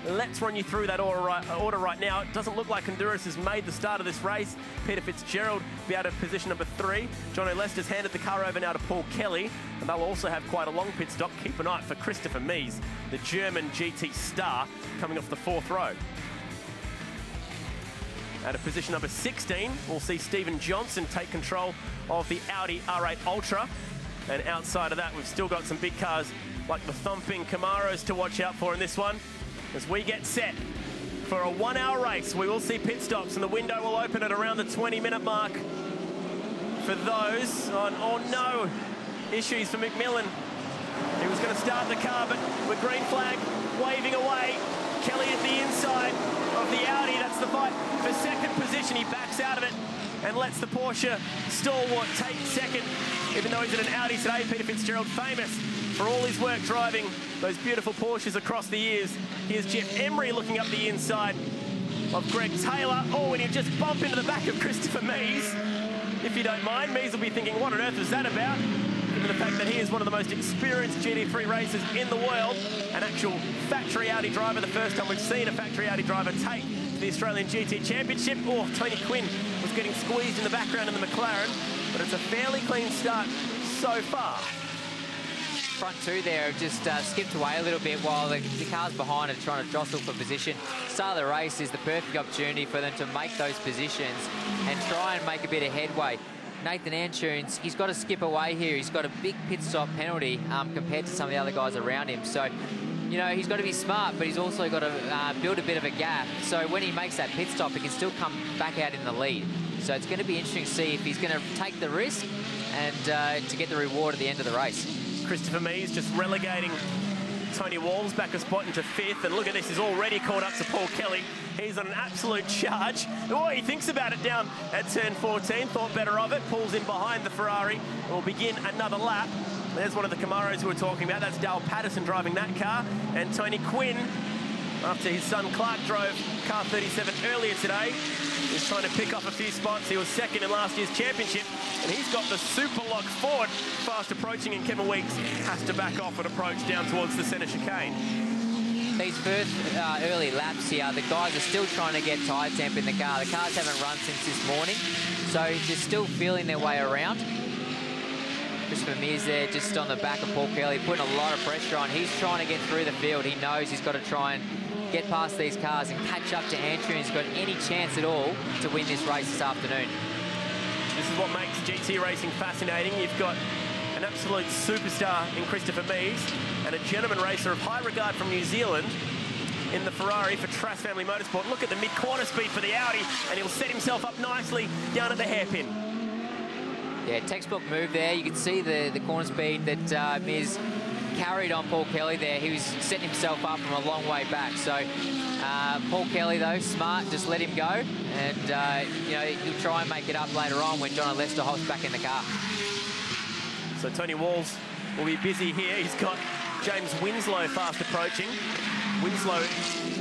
Let's run you through that order right now. It doesn't look like Honduras has made the start of this race. Peter Fitzgerald be out of position number 3. John O'Lester's handed the car over now to Paul Kelly, and they'll also have quite a long pit stop. Keep an eye out for Christopher Mies, the German GT star, coming off the 4th row. Out of position number 16, we'll see Stephen Johnson take control of the Audi R8 Ultra. And outside of that, we've still got some big cars like the thumping Camaros to watch out for in this one. As we get set for a 1-hour race, we will see pit stops, and the window will open at around the 20-minute mark. For those on, oh no, issues for McMillan. He was going to start the car, but with green flag waving away. Kelly at the inside of the Audi. That's the fight for second position. He backs out of it and lets the Porsche stalwart take second, even though he's in an Audi today. Peter Fitzgerald, famous for all his work driving those beautiful Porsches across the years. Here's Jeff Emery looking up the inside of Greg Taylor. Oh, and he'll just bump into the back of Christopher Mies. If you don't mind, Mies will be thinking, what on earth was that about? Given the fact that he is one of the most experienced GT3 racers in the world, an actual factory Audi driver, the first time we've seen a factory Audi driver take the Australian GT Championship. Oh, Tony Quinn was getting squeezed in the background in the McLaren, but it's a fairly clean start so far. Front two there just skipped away a little bit while the cars behind are trying to jostle for position. Start of the race is the perfect opportunity for them to make those positions and try and make a bit of headway. Nathan Antunes, he's got to skip away here. He's got a big pit stop penalty compared to some of the other guys around him. So, you know, he's got to be smart, but he's also got to build a bit of a gap. So when he makes that pit stop, he can still come back out in the lead. So it's going to be interesting to see if he's going to take the risk and to get the reward at the end of the race. Christopher Mies just relegating Tony Walls back a spot into 5th, and look at this, he's already caught up to Paul Kelly. He's on an absolute charge. Oh, he thinks about it down at turn 14, thought better of it, pulls in behind the Ferrari, and will begin another lap. There's one of the Camaros who we're talking about. That's Dale Patterson driving that car, and Tony Quinn, after his son Clark drove car 37 earlier today, is trying to pick off a few spots. He was second in last year's championship, and he's got the super lock forward, fast approaching, and Kevin Weeks has to back off and approach down towards the centre chicane. These first early laps here, the guys are still trying to get tyre temp in the car. The cars haven't run since this morning, so they're still feeling their way around. Christopher Mies there just on the back of Paul Kelly, putting a lot of pressure on. He's trying to get through the field. He knows he's got to try and get past these cars and catch up to Andrew, who's got any chance at all to win this race this afternoon. This is what makes GT racing fascinating. You've got an absolute superstar in Christopher Mies and a gentleman racer of high regard from New Zealand in the Ferrari for Trass Family Motorsport. Look at the mid-corner speed for the Audi, and he'll set himself up nicely down at the hairpin. Yeah, textbook move there. You can see the corner speed that Mies carried on Paul Kelly there. He was setting himself up from a long way back. So Paul Kelly, though, smart, just let him go. And, you know, he'll try and make it up later on when John Lester hops back in the car. So Tony Walls will be busy here. He's got James Winslow fast approaching. Winslow,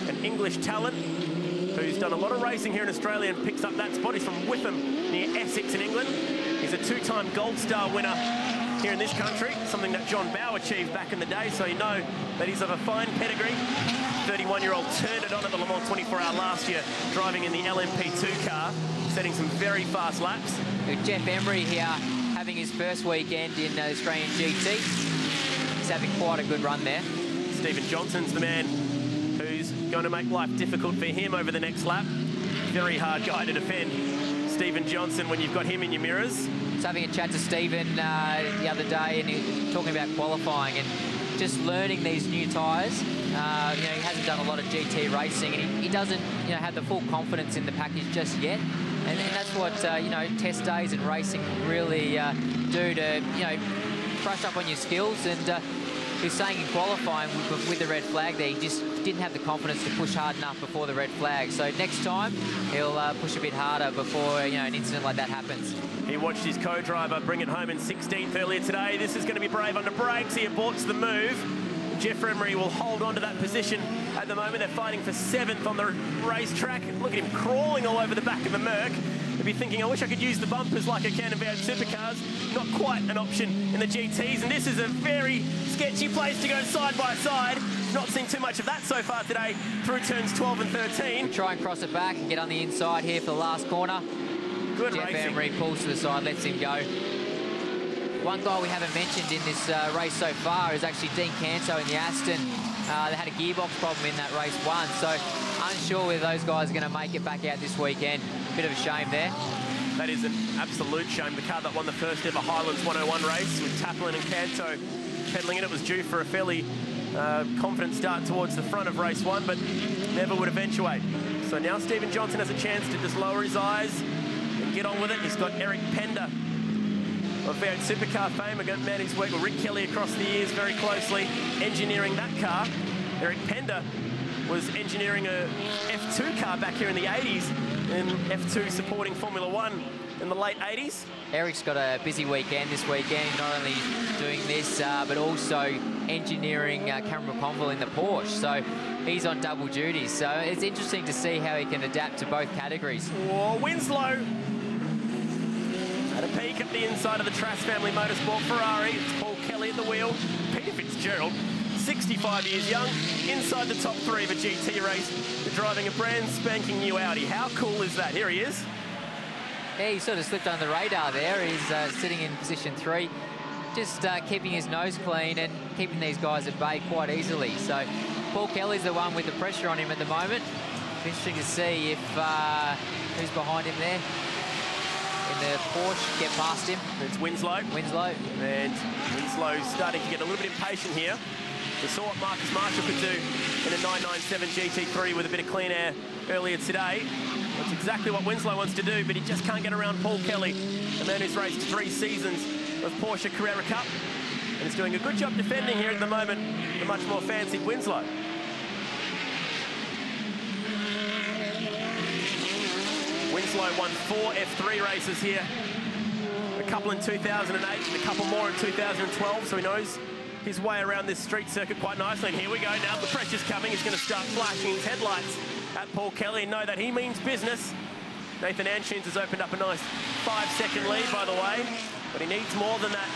an English talent who's done a lot of racing here in Australia and picks up that spot. He's from Witham, near Essex in England. He's a 2-time Gold Star winner here in this country, something that John Bowe achieved back in the day, so you know that he's of a fine pedigree. 31-year-old turned it on at the Le Mans 24-hour last year, driving in the LMP2 car, setting some very fast laps. Jeff Emery here, having his first weekend in Australian GT. He's having quite a good run there. Stephen Johnson's the man who's going to make life difficult for him over the next lap. Very hard guy to defend, Stephen Johnson, when you've got him in your mirrors. I was having a chat to Stephen the other day, and he was talking about qualifying and just learning these new tyres. You know, he hasn't done a lot of GT racing, and he doesn't, you know, have the full confidence in the package just yet. And that's what you know, test days and racing really do to, you know, brush up on your skills. And he was saying in qualifying with the red flag there, he just didn't have the confidence to push hard enough before the red flag. So next time he'll push a bit harder before, you know, an incident like that happens. He watched his co-driver bring it home in 16th earlier today. This is going to be brave under brakes. He aborts the move. Jeff Emery will hold on to that position at the moment. They're fighting for 7th on the racetrack. Look at him crawling all over the back of the Merc. He'll be thinking, I wish I could use the bumpers like I can in V8 supercars. Not quite an option in the GTs. And this is a very sketchy place to go side by side. Not seen too much of that so far today through turns 12 and 13. We'll try and cross it back and get on the inside here for the last corner. Good Jeff racing. Emery pulls to the side, lets him go. One guy we haven't mentioned in this race so far is actually Dean Canto in the Aston. They had a gearbox problem in that race one, so unsure whether those guys are going to make it back out this weekend. Bit of a shame there. That is an absolute shame. The car that won the first ever Highlands 101 race with Taplin and Canto peddling it. It was due for a fairly confident start towards the front of race one, but never would eventuate. So now Stephen Johnson has a chance to just lower his eyes and get on with it. He's got Eric Pender of V8 Supercar fame. A man who's worked with Rick Kelly across the years very closely, engineering that car. Eric Pender was engineering a F2 car back here in the 80s, and F2 supporting Formula One in the late 80s. Eric's got a busy weekend this weekend, not only doing this, but also engineering Cameron McConville in the Porsche. So he's on double duty. So it's interesting to see how he can adapt to both categories. Oh, Winslow at a peak at the inside of the Trass Family Motorsport Ferrari. It's Paul Kelly at the wheel. Peter Fitzgerald, 65 years young, inside the top three of a GT race. They're driving a brand spanking new Audi. How cool is that? Here he is. Yeah, he sort of slipped under the radar there. He's sitting in position 3, just keeping his nose clean and keeping these guys at bay quite easily. So Paul Kelly's the one with the pressure on him at the moment. Interesting to see if who's behind him there in the Porsche get past him. It's Winslow. Winslow. And Winslow's starting to get a little bit impatient here. We saw what Marcus Marshall could do in a 997 GT3 with a bit of clean air earlier today. That's exactly what Winslow wants to do, but he just can't get around Paul Kelly, the man who's raced 3 seasons of Porsche Carrera Cup and is doing a good job defending here at the moment, the much more fancied Winslow. Winslow won 4 F3 races here, a couple in 2008 and a couple more in 2012, so he knows his way around this street circuit quite nicely. And here we go, now the pressure's coming. He's going to start flashing his headlights at Paul Kelly and know that he means business. Nathan Antunes has opened up a nice 5-second lead, by the way, but he needs more than that.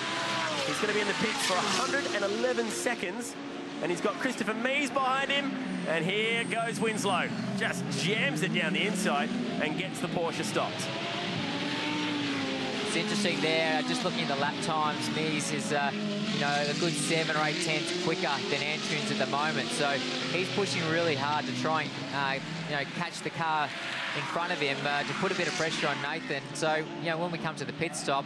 He's going to be in the pits for 111 seconds, and he's got Christopher Mees behind him, and here goes Winslow. Just jams it down the inside and gets the Porsche stopped. It's interesting there, just looking at the lap times, Mees is you know, a good 7 or 8 tenths quicker than Antunes at the moment. So he's pushing really hard to try and, you know, catch the car in front of him to put a bit of pressure on Nathan. So, you know, when we come to the pit stop,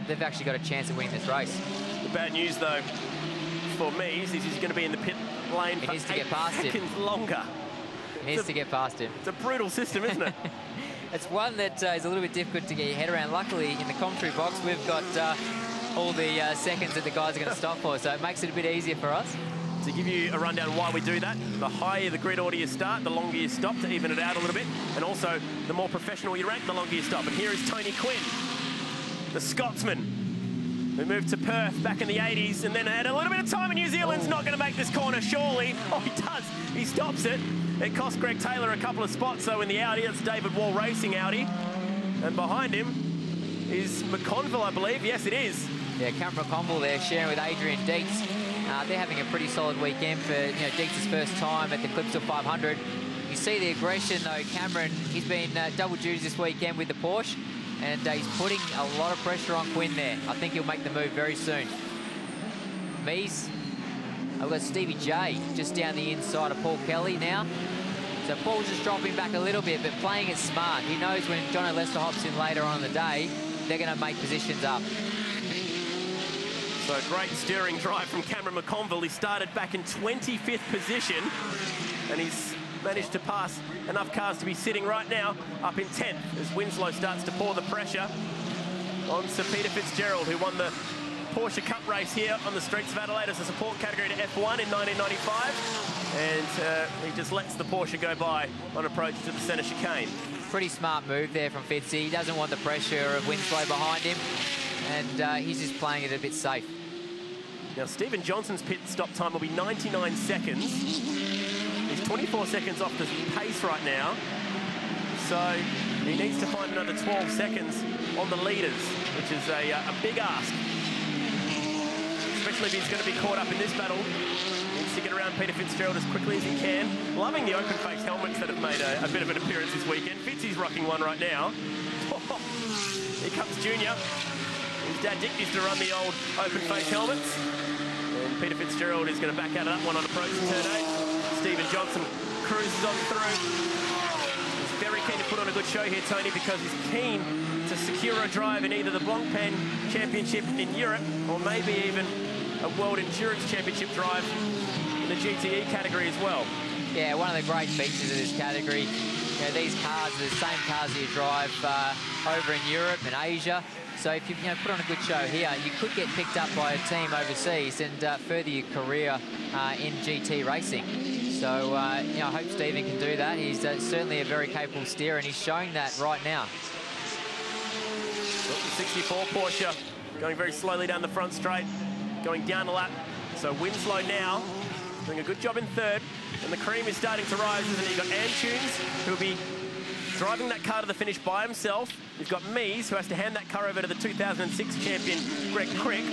they've actually got a chance of winning this race. The bad news, though, for Mees is he's going to be in the pit lane for 8 seconds longer. He needs to get past him. It's a brutal system, isn't it? It's one that is a little bit difficult to get your head around. Luckily, in the commentary box, we've got all the seconds that the guys are going to stop for, so it makes it a bit easier for us. To give you a rundown why we do that, the higher the grid order you start, the longer you stop to even it out a little bit, and also the more professional you rank, the longer you stop. And here is Tony Quinn, the Scotsman, who moved to Perth back in the 80s and then had a little bit of time in New Zealand's not going to make this corner, surely. Oh, he does. He stops it. It cost Greg Taylor a couple of spots, though, in the Audi. It's David Wall Racing Audi. And behind him is McConville, I believe. Yes, it is. Yeah, Cameron McConville there sharing with Adrian Dietz. They're having a pretty solid weekend for, you know, Dietz's first time at the Clipsal 500. You see the aggression, though. Cameron, he's been double duties this weekend with the Porsche, and he's putting a lot of pressure on Quinn there. I think he'll make the move very soon. Mees, I've got Stevie J just down the inside of Paul Kelly now. So Paul's just dropping back a little bit, but playing it smart. He knows when John Lester hops in later on in the day, they're going to make positions up. So great steering drive from Cameron McConville. He started back in 25th position, and he's managed to pass enough cars to be sitting right now up in 10th as Winslow starts to pour the pressure on Sir Peter Fitzgerald, who won the Porsche Cup race here on the streets of Adelaide as a support category to F1 in 1995. And he just lets the Porsche go by on approach to the centre chicane. Pretty smart move there from Fitzy. He doesn't want the pressure of Winslow behind him, and he's just playing it a bit safe. Now, Stephen Johnson's pit stop time will be 99 seconds. He's 24 seconds off the pace right now. So he needs to find another 12 seconds on the leaders, which is a big ask, especially if he's going to be caught up in this battle. Needs to get around Peter Fitzgerald as quickly as he can. Loving the open face helmets that have made a bit of an appearance this weekend. Fitzy's rocking one right now. Here comes Junior. His dad Dick used to run the old open face helmets. And Peter Fitzgerald is going to back out of that one on approach to turn 8. Stephen Johnson cruises on through. He's very keen to put on a good show here, Tony, because he's keen to secure a drive in either the Blancpain Championship in Europe or maybe even a World Endurance Championship drive in the GTE category as well. Yeah, one of the great features of this category, you know, these cars are the same cars that you drive over in Europe and Asia. So if you put on a good show here, you could get picked up by a team overseas and further your career in GT racing. So I hope Stephen can do that. He's certainly a very capable steerer, and he's showing that right now. 64 Porsche going very slowly down the front straight, going down the lap. So Winslow now doing a good job in third, and the cream is starting to rise, isn't it? You've got Antunes, who'll be driving that car to the finish by himself. You've got Mies, who has to hand that car over to the 2006 champion, Greg Crick.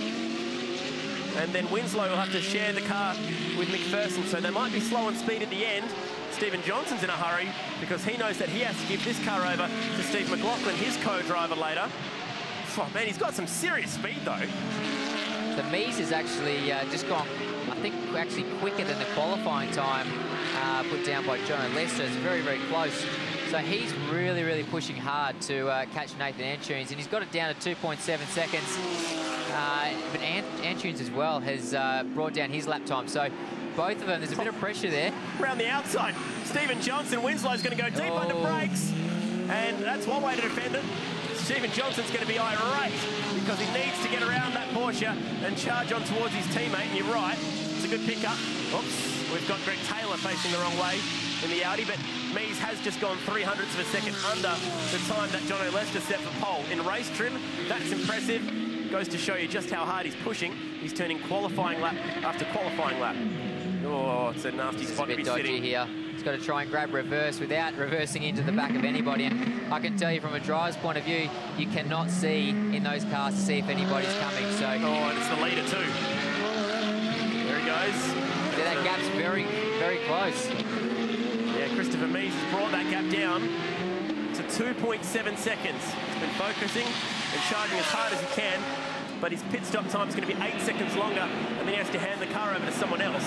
And then Winslow will have to share the car with McPherson, so they might be slow on speed at the end. Stephen Johnson's in a hurry because he knows that he has to give this car over to Steve McLaughlin, his co-driver later. Oh, man, he's got some serious speed, though. The Mies has actually just gone, I think, actually quicker than the qualifying time put down by John Lester. It's very, very close. So he's really, really pushing hard to catch Nathan Antunes, and he's got it down to 2.7 seconds. But Antunes as well has brought down his lap time. So both of them, there's a bit of pressure there. Around the outside, Stephen Johnson, Winslow's going to go deep under brakes. And that's one way to defend it. Stephen Johnson's going to be irate because he needs to get around that Porsche and charge on towards his teammate. And you're right, it's a good pickup. Oops, we've got Greg Taylor facing the wrong way in the Audi, but Mies has just gone 0.03 of a second under the time that John Lester set for pole. In race trim, that's impressive. Goes to show you just how hard he's pushing. He's turning qualifying lap after qualifying lap. Oh, it's a nasty spot to be sitting here. He's got to try and grab reverse without reversing into the back of anybody. And I can tell you from a driver's point of view, you cannot see in those cars to see if anybody's coming. So, oh, and it's the leader too. There he goes. Yeah, that gap's very, very close. Yeah, Christopher Mies has brought that gap down to 2.7 seconds. He's been focusing and charging as hard as he can, but his pit stop time is going to be 8 seconds longer, and then he has to hand the car over to someone else.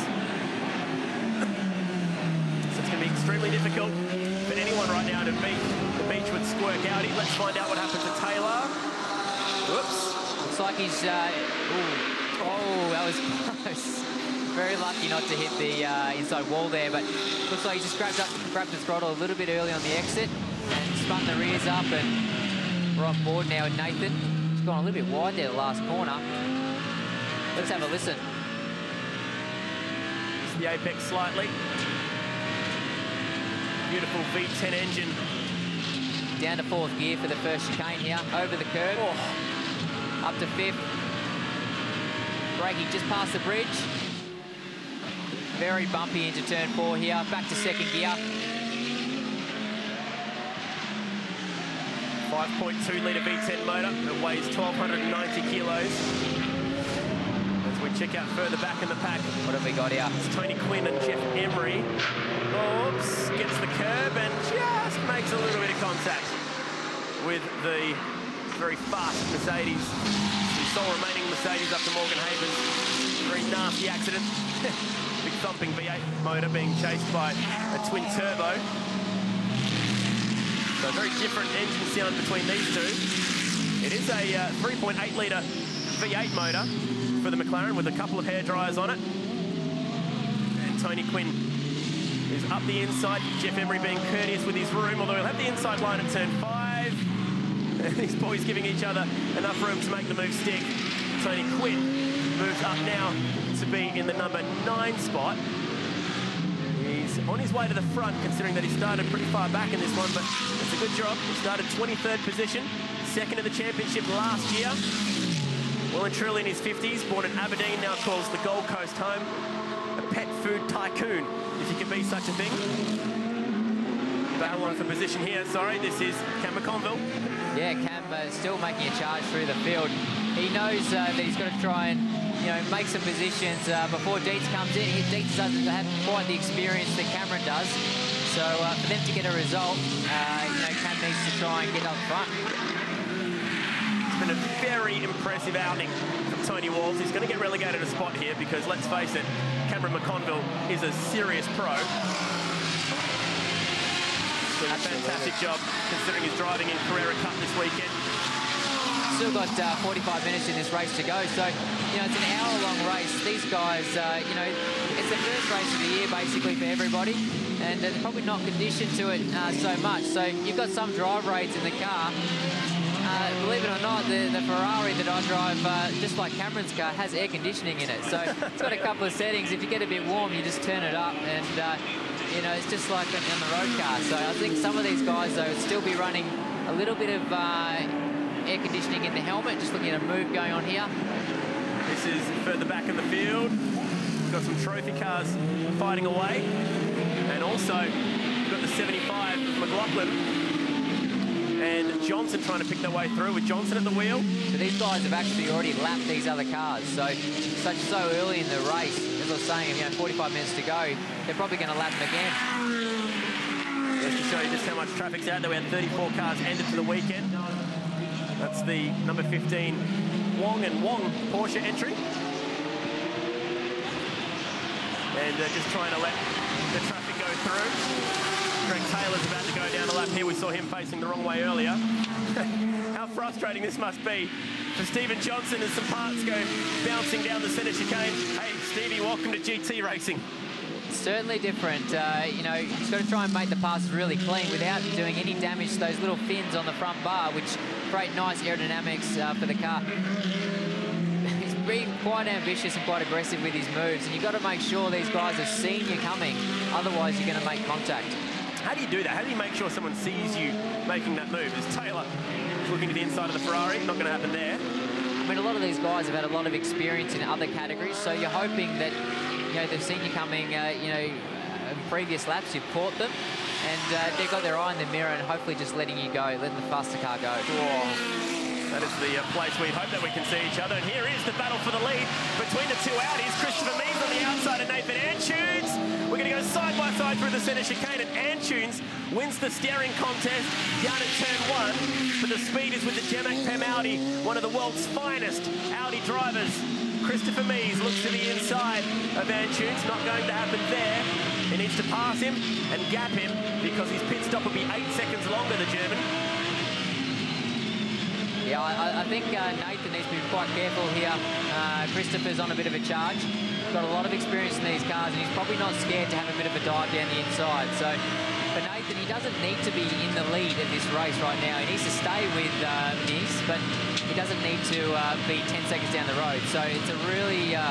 So it's going to be extremely difficult for anyone right now to beat the Beechwood Squirk Audi. Let's find out what happens to Taylor. Whoops. Looks like he's... oh, that was close. Very lucky not to hit the inside wall there, but looks like he just grabbed the throttle a little bit early on the exit and spun the rears up, and we're on board now with Nathan. He's gone a little bit wide there the last corner. Let's have a listen. Just the apex slightly. Beautiful V10 engine. Down to 4th gear for the first chicane here, over the curb. Oh. Up to 5th. Braking just past the bridge. Very bumpy into turn 4 here, back to 2nd gear. 5.2 litre V10 motor that weighs 1,290 kilos. As we check out further back in the pack. What have we got here? It's Tony Quinn and Jeff Emery. Oops, gets the curb and just makes a little bit of contact with the very fast Mercedes. The sole remaining Mercedes up to Morgan Havens. Very nasty accident. Big thumping V8 motor being chased by a twin turbo. So a very different engine sound between these two. It is a 3.8 litre V8 motor for the McLaren with a couple of hair dryers on it. And Tony Quinn is up the inside. Jeff Emery being courteous with his room, although he'll have the inside line at turn 5. And these boys giving each other enough room to make the move stick. Tony Quinn moves up now to be in the number 9 spot. He's on his way to the front, considering that he started pretty far back in this one, but it's a good job. He started 23rd position, 2nd in the championship last year. Well and truly in his 50s, born in Aberdeen, now calls the Gold Coast home. A pet food tycoon, if you can be such a thing. Battle on for position here, sorry, this is Cam McConville. Yeah, Cam still making a charge through the field. He knows that he's got to try and you know, make some positions before Dietz comes in. Dietz doesn't have quite the experience that Cameron does. So for them to get a result, you know, Cam needs to try and get up front. It's been a very impressive outing from Tony Walls. He's going to get relegated a spot here because, let's face it, Cameron McConville is a serious pro. Doing a fantastic job considering his driving in Carrera Cup this weekend. Still got 45 minutes in this race to go, so you know it's an hour-long race. These guys, you know, it's the first race of the year basically for everybody, and they're probably not conditioned to it so much. So you've got some drive rates in the car. Believe it or not, the Ferrari that I drive, just like Cameron's car, has air conditioning in it. So it's got a couple of settings. If you get a bit warm, you just turn it up, and you know it's just like on the road car. So I think some of these guys though would still be running a little bit of air conditioning in the helmet. Just looking at a move going on here. This is further back in the field. Got some trophy cars fighting away. And also, you've got the 75 McLaughlin and Johnson trying to pick their way through with Johnson at the wheel. So these guys have actually already lapped these other cars. So early in the race, as I was saying, you know, 45 minutes to go, they're probably going to lap them again. Just to show you just how much traffic's out there, we had 34 cars ended for the weekend. That's the number 15 Wong and Wong Porsche entry. And just trying to let the traffic go through. Greg Taylor's about to go down the lap here. We saw him facing the wrong way earlier. How frustrating this must be for Stephen Johnson as some parts go bouncing down the centre chicane. Hey, Stevie, welcome to GT racing. Certainly different. You know, he's got to try and make the passes really clean without doing any damage to those little fins on the front bar, which create nice aerodynamics for the car. He's being quite ambitious and quite aggressive with his moves, and you've got to make sure these guys have seen you coming, otherwise you're going to make contact. How do you do that? How do you make sure someone sees you making that move? As Taylor is looking to the inside of the Ferrari, not going to happen there. I mean, a lot of these guys have had a lot of experience in other categories, so you're hoping that, you know, they've seen you coming, you know, in previous laps, you've caught them, and they've got their eye in the mirror and hopefully just letting you go, letting the faster car go. Whoa. That is the place we hope that we can see each other. And here is the battle for the lead between the two Audis. Christopher Means on the outside and Nathan Antunes. We're going to go side by side through the centre chicane, and Antunes wins the steering contest down at turn 1. But the speed is with the Gemac Pem Audi, one of the world's finest Audi drivers. Christopher Mees looks to the inside of Antunes. Not going to happen there. He needs to pass him and gap him because his pit stop will be 8 seconds longer, the German. Yeah, I think Nathan needs to be quite careful here. Christopher's on a bit of a charge. He's got a lot of experience in these cars, and he's probably not scared to have a bit of a dive down the inside. So for Nathan, he doesn't need to be in the lead of this race right now. He needs to stay with Nice, but he doesn't need to be 10 seconds down the road. So it's a really, you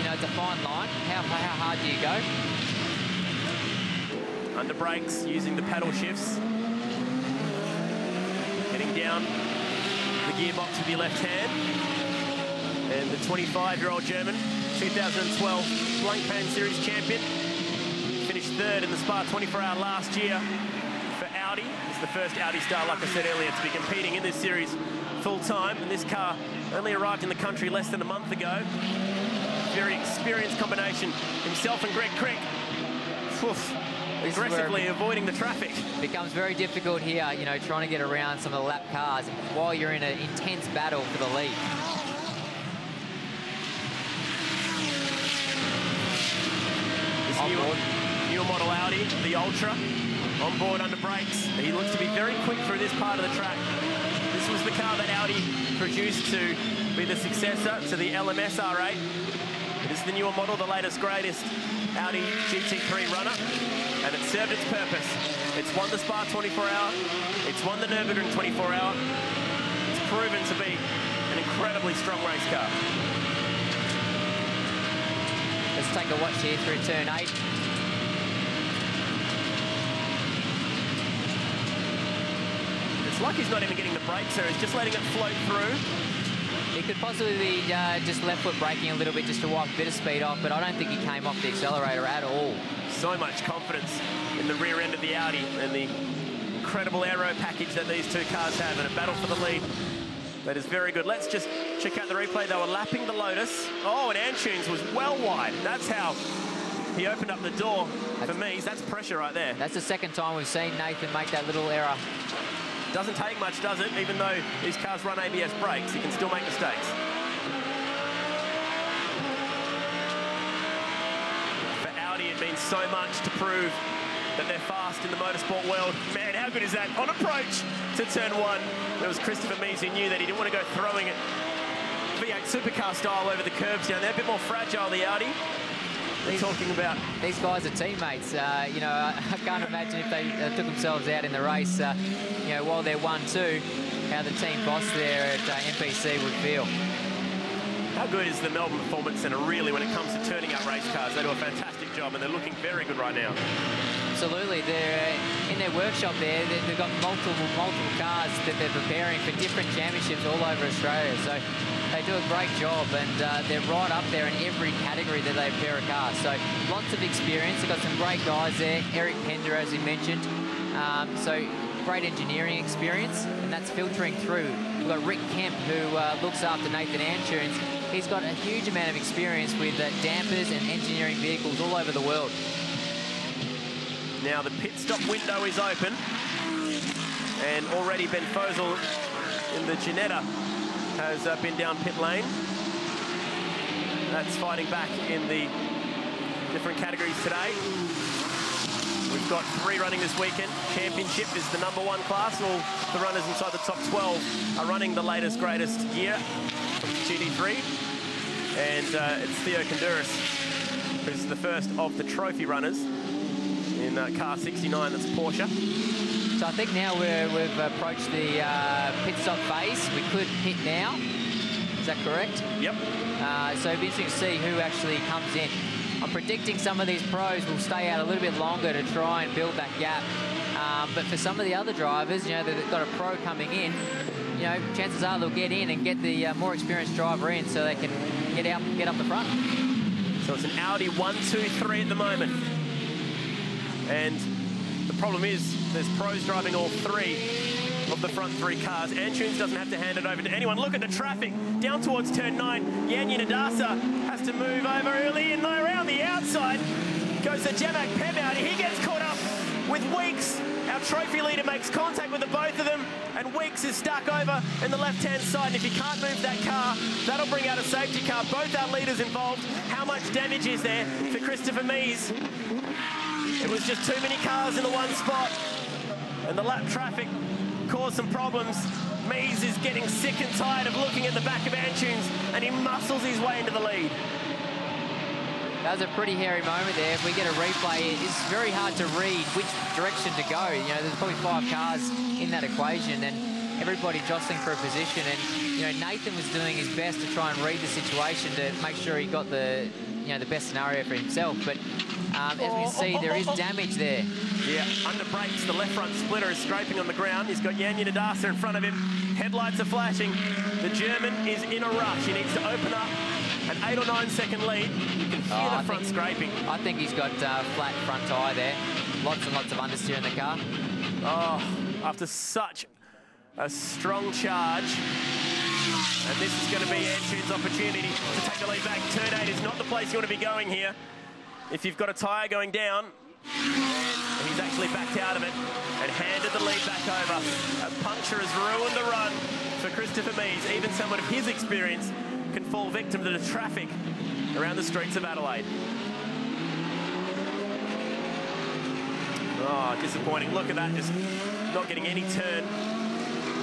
know, it's a fine line. How hard do you go? Under brakes, using the paddle shifts. Getting down the gearbox with your left hand. And the 25-year-old German, 2012 Blancpain Series champion. Finished third in the Spa 24-hour last year for Audi. It's the first Audi star, like I said earlier, to be competing in this series full-time. And this car only arrived in the country less than a month ago. Very experienced combination. Himself and Greg Crick. Oof. Aggressively avoiding the traffic. Becomes very difficult here, you know, trying to get around some of the lap cars while you're in an intense battle for the lead. This new model Audi, the Ultra, on board under brakes. He looks to be very quick through this part of the track. This was the car that Audi produced to be the successor to the LMS R8. This is the newer model, the latest, greatest Audi GT3 runner. And it served its purpose. It's won the Spa 24-hour. It's won the Nürburgring 24-hour. It's proven to be an incredibly strong race car. Let's take a watch here through turn 8. It's like he's not even getting the brakes there. He's just letting it float through. He could possibly be just left foot braking a little bit just to wipe a bit of speed off, but I don't think he came off the accelerator at all. So much confidence in the rear end of the Audi and the incredible aero package that these two cars have, and a battle for the lead That is very good. Let's just check out the replay. They were lapping the Lotus. Oh, and Antunes was well wide. That's how he opened up the door for me. That's pressure right there. That's the second time we've seen Nathan make that little error. Doesn't take much, does it? Even though these cars run ABS brakes, he can still make mistakes. For Audi, it means so much to prove that they're fast in the motorsport world. Man, how good is that? On approach to turn 1, there was Christopher Mies who knew that he didn't want to go throwing it V8 supercar style over the curbs down there. A bit more fragile, the Audi. Talking about these guys are teammates. You know, I can't imagine if they took themselves out in the race, you know, while they're 1-2, how the team boss there at MPC would feel. How good is the Melbourne Performance Centre really when it comes to turning out race cars? They do a fantastic job and they're looking very good right now. Absolutely. They're in their workshop there. They've got multiple cars that they're preparing for different championships all over Australia. So they do a great job, and they're right up there in every category that they prepare a car. So lots of experience. They've got some great guys there. Eric Pender, as he mentioned. So great engineering experience, and that's filtering through. We've got Rick Kemp, who looks after Nathan Antunes. He's got a huge amount of experience with dampers and engineering vehicles all over the world. Now the pit stop window is open, and already Ben Fosel in the Ginetta has been down pit lane. That's fighting back in the different categories today. We've got 3 running this weekend. Championship is the #1 class. All the runners inside the top 12 are running the latest, greatest year from GT3. And it's Theo Konduris, who's the first of the trophy runners in car 69, that's Porsche. So I think now we've approached the pit stop phase. We could pit now. Is that correct? Yep. So it'll be interesting to see who actually comes in. I'm predicting some of these pros will stay out a little bit longer to try and build that gap. But for some of the other drivers, you know, they've got a pro coming in, you know, chances are they'll get in and get the more experienced driver in so they can get up the front. So it's an Audi 1, 2, 3 at the moment. And the problem is there's pros driving all 3 of the front 3 cars. Antunes doesn't have to hand it over to anyone. Look at the traffic down towards turn 9. Yanni Nadasa has to move over early and around the outside goes the Jamak Pemouti. He gets caught up with Weeks. Our trophy leader makes contact with the both of them, and Weeks is stuck over in the left-hand side. And if you can't move that car, that'll bring out a safety car. Both our leaders involved. How much damage is there for Christopher Mies? It was just too many cars in the one spot, and the lap traffic caused some problems. Mies is getting sick and tired of looking at the back of Antunes, and he muscles his way into the lead. That was a pretty hairy moment there. If we get a replay, it's very hard to read which direction to go. You know, there's probably 5 cars in that equation, and everybody jostling for a position. And you know, Nathan was doing his best to try and read the situation to make sure he got the, you know, the best scenario for himself. But as we see, there is damage there. Yeah, under brakes, the left front splitter is scraping on the ground. He's got Yanni Nadasa in front of him. Headlights are flashing. The German is in a rush. He needs to open up an 8 or 9 second lead. You can hear the front scraping. I think he's got flat front tyre there. Lots and lots of understeer in the car. Oh, after such a strong charge. And this is going to be Antunes' opportunity to take the lead back. Turn 8 is not the place you want to be going here. If you've got a tyre going down, and he's actually backed out of it and handed the lead back over. A puncture has ruined the run for Christopher Mies. Even someone of his experience can fall victim to the traffic around the streets of Adelaide. Oh, disappointing. Look at that, just not getting any turn.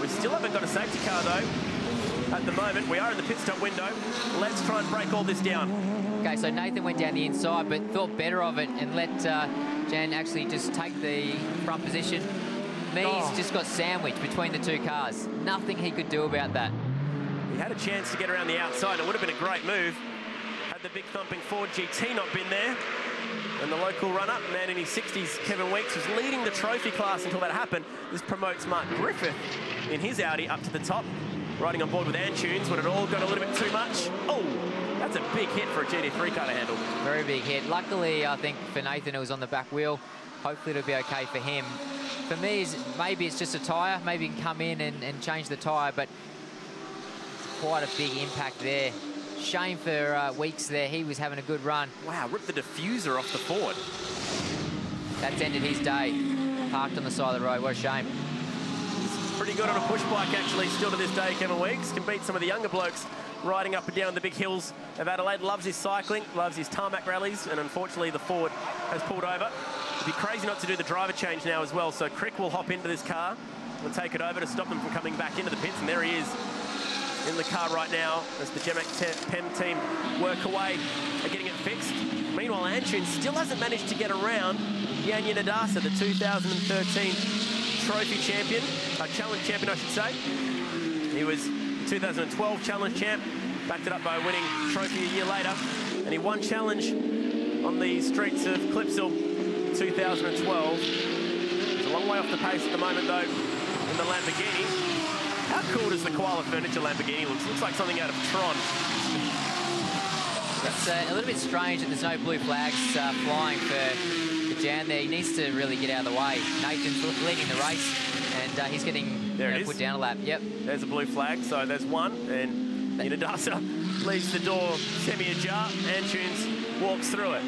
We still haven't got a safety car, though, at the moment. We are in the pit stop window. Let's try and break all this down. Okay, so Nathan went down the inside, but thought better of it and let Jan actually just take the front position. Mies just got sandwiched between the 2 cars. Nothing he could do about that. He had a chance to get around the outside. It would have been a great move had the big thumping Ford GT not been there. And the local run-up, man in his 60s, Kevin Weeks, was leading the trophy class until that happened. This promotes Mark Griffith in his Audi up to the top, riding on board with Antunes when it all got a little bit too much. Oh, that's a big hit for a GT3 car to handle. Very big hit. Luckily, I think for Nathan, it was on the back wheel. Hopefully it'll be okay for him. For me, maybe it's just a tyre. Maybe he can come in and change the tyre, but quite a big impact there. Shame for Weeks there. He was having a good run. Wow, ripped the diffuser off the Ford. That's ended his day. Parked on the side of the road. What a shame. Pretty good on a push bike, actually, still to this day, Kevin Weeks. Can beat some of the younger blokes riding up and down the big hills of Adelaide. Loves his cycling, loves his tarmac rallies, and unfortunately the Ford has pulled over. It'd be crazy not to do the driver change now as well, so Crick will hop into this car and take it over to stop them from coming back into the pits, and there he is in the car right now as the Gemex PEM team work away at getting it fixed. Meanwhile, Antune still hasn't managed to get around Yanya Nadasa, the 2013 trophy champion, challenge champion, I should say. He was 2012 challenge champ, backed it up by a winning trophy a year later, and he won challenge on the streets of Clipsal in 2012. He's a long way off the pace at the moment, though, in the Lamborghini. How cool does the Koala Furniture Lamborghini look? Looks like something out of Tron. It's a little bit strange that there's no blue flags flying for Jan there. He needs to really get out of the way. Nathan's leading the race, and he's getting put down a lap. Yep. There's a blue flag, so there's one, and Inadasa leaves the door semi-ajar, and Tunes walks through it.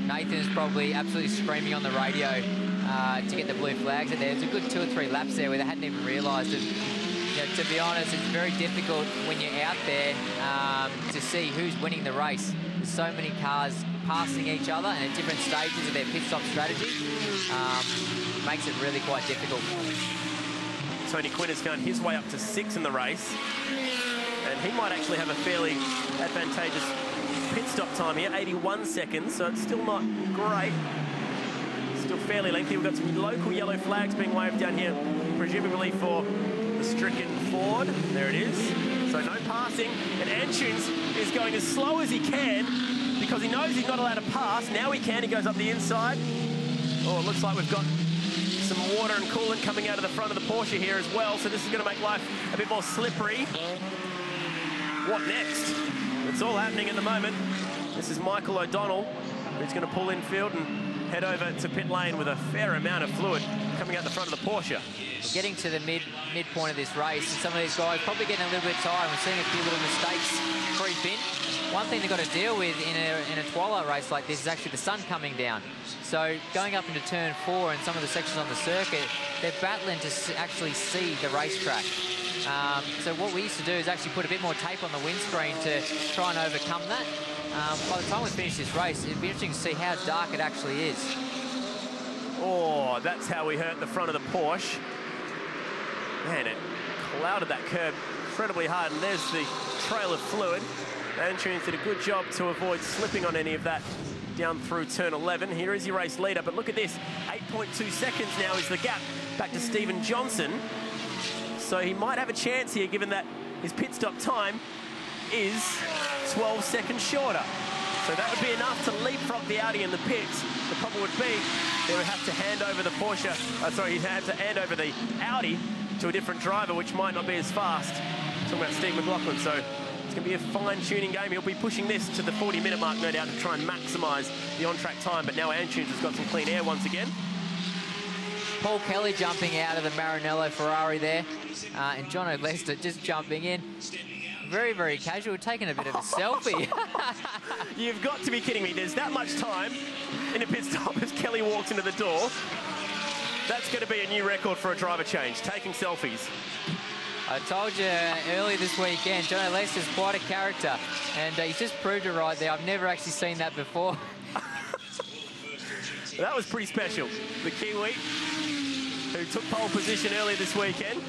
Nathan's probably absolutely screaming on the radio to get the blue flags in there. There's a good 2 or 3 laps there where they hadn't even realised it. You know, to be honest, it's very difficult when you're out there to see who's winning the race. There's so many cars passing each other and at different stages of their pit stop strategy. Makes it really quite difficult. Tony Quinn has found his way up to 6 in the race, and he might actually have a fairly advantageous pit stop time here, 81 seconds, so it's still not great. Still fairly lengthy. We've got some local yellow flags being waved down here, presumably for the stricken Ford. There it is. So no passing, and Antunes is going as slow as he can because he knows he's not allowed to pass. Now he can. He goes up the inside. Oh, it looks like we've got some water and coolant coming out of the front of the Porsche here as well, so this is going to make life a bit more slippery. What next? It's all happening at the moment. This is Michael O'Donnell, who's going to pull in field and head over to pit lane with a fair amount of fluid coming out the front of the Porsche. Getting to the midpoint of this race, and some of these guys probably getting a little bit tired. We're seeing a few little mistakes creep in. One thing they've got to deal with in a twilight race like this is actually the sun coming down. So going up into turn 4 and some of the sections on the circuit, they're battling to actually see the racetrack. So what we used to do is actually put a bit more tape on the windscreen to try and overcome that. By the time we finish this race, it'd be interesting to see how dark it actually is. Oh, that's how we hurt the front of the Porsche. Man, it clouded that curb incredibly hard, and there's the trail of fluid. Antunes did a good job to avoid slipping on any of that down through turn 11. Here is your race leader, but look at this. 8.2 seconds now is the gap back to Stephen Johnson. So he might have a chance here, given that his pit stop time is 12 seconds shorter. So that would be enough to leapfrog the Audi in the pits. The problem would be they would have to hand over the Porsche, he'd have to hand over the Audi to a different driver, which might not be as fast. Talking about Steve McLaughlin, so it's going to be a fine-tuning game. He'll be pushing this to the 40-minute mark, no doubt, to try and maximise the on-track time. But now Antunes has got some clean air once again. Paul Kelly jumping out of the Maranello Ferrari there, and Jono Lester just jumping in. Very, very casual, taking a bit of a selfie. You've got to be kidding me. There's that much time in a pit stop as Kelly walks into the door. That's going to be a new record for a driver change, taking selfies. I told you earlier this weekend, Jono Lester's quite a character, and he's just proved it right there. I've never actually seen that before. That was pretty special. The Kiwi, who took pole position earlier this weekend,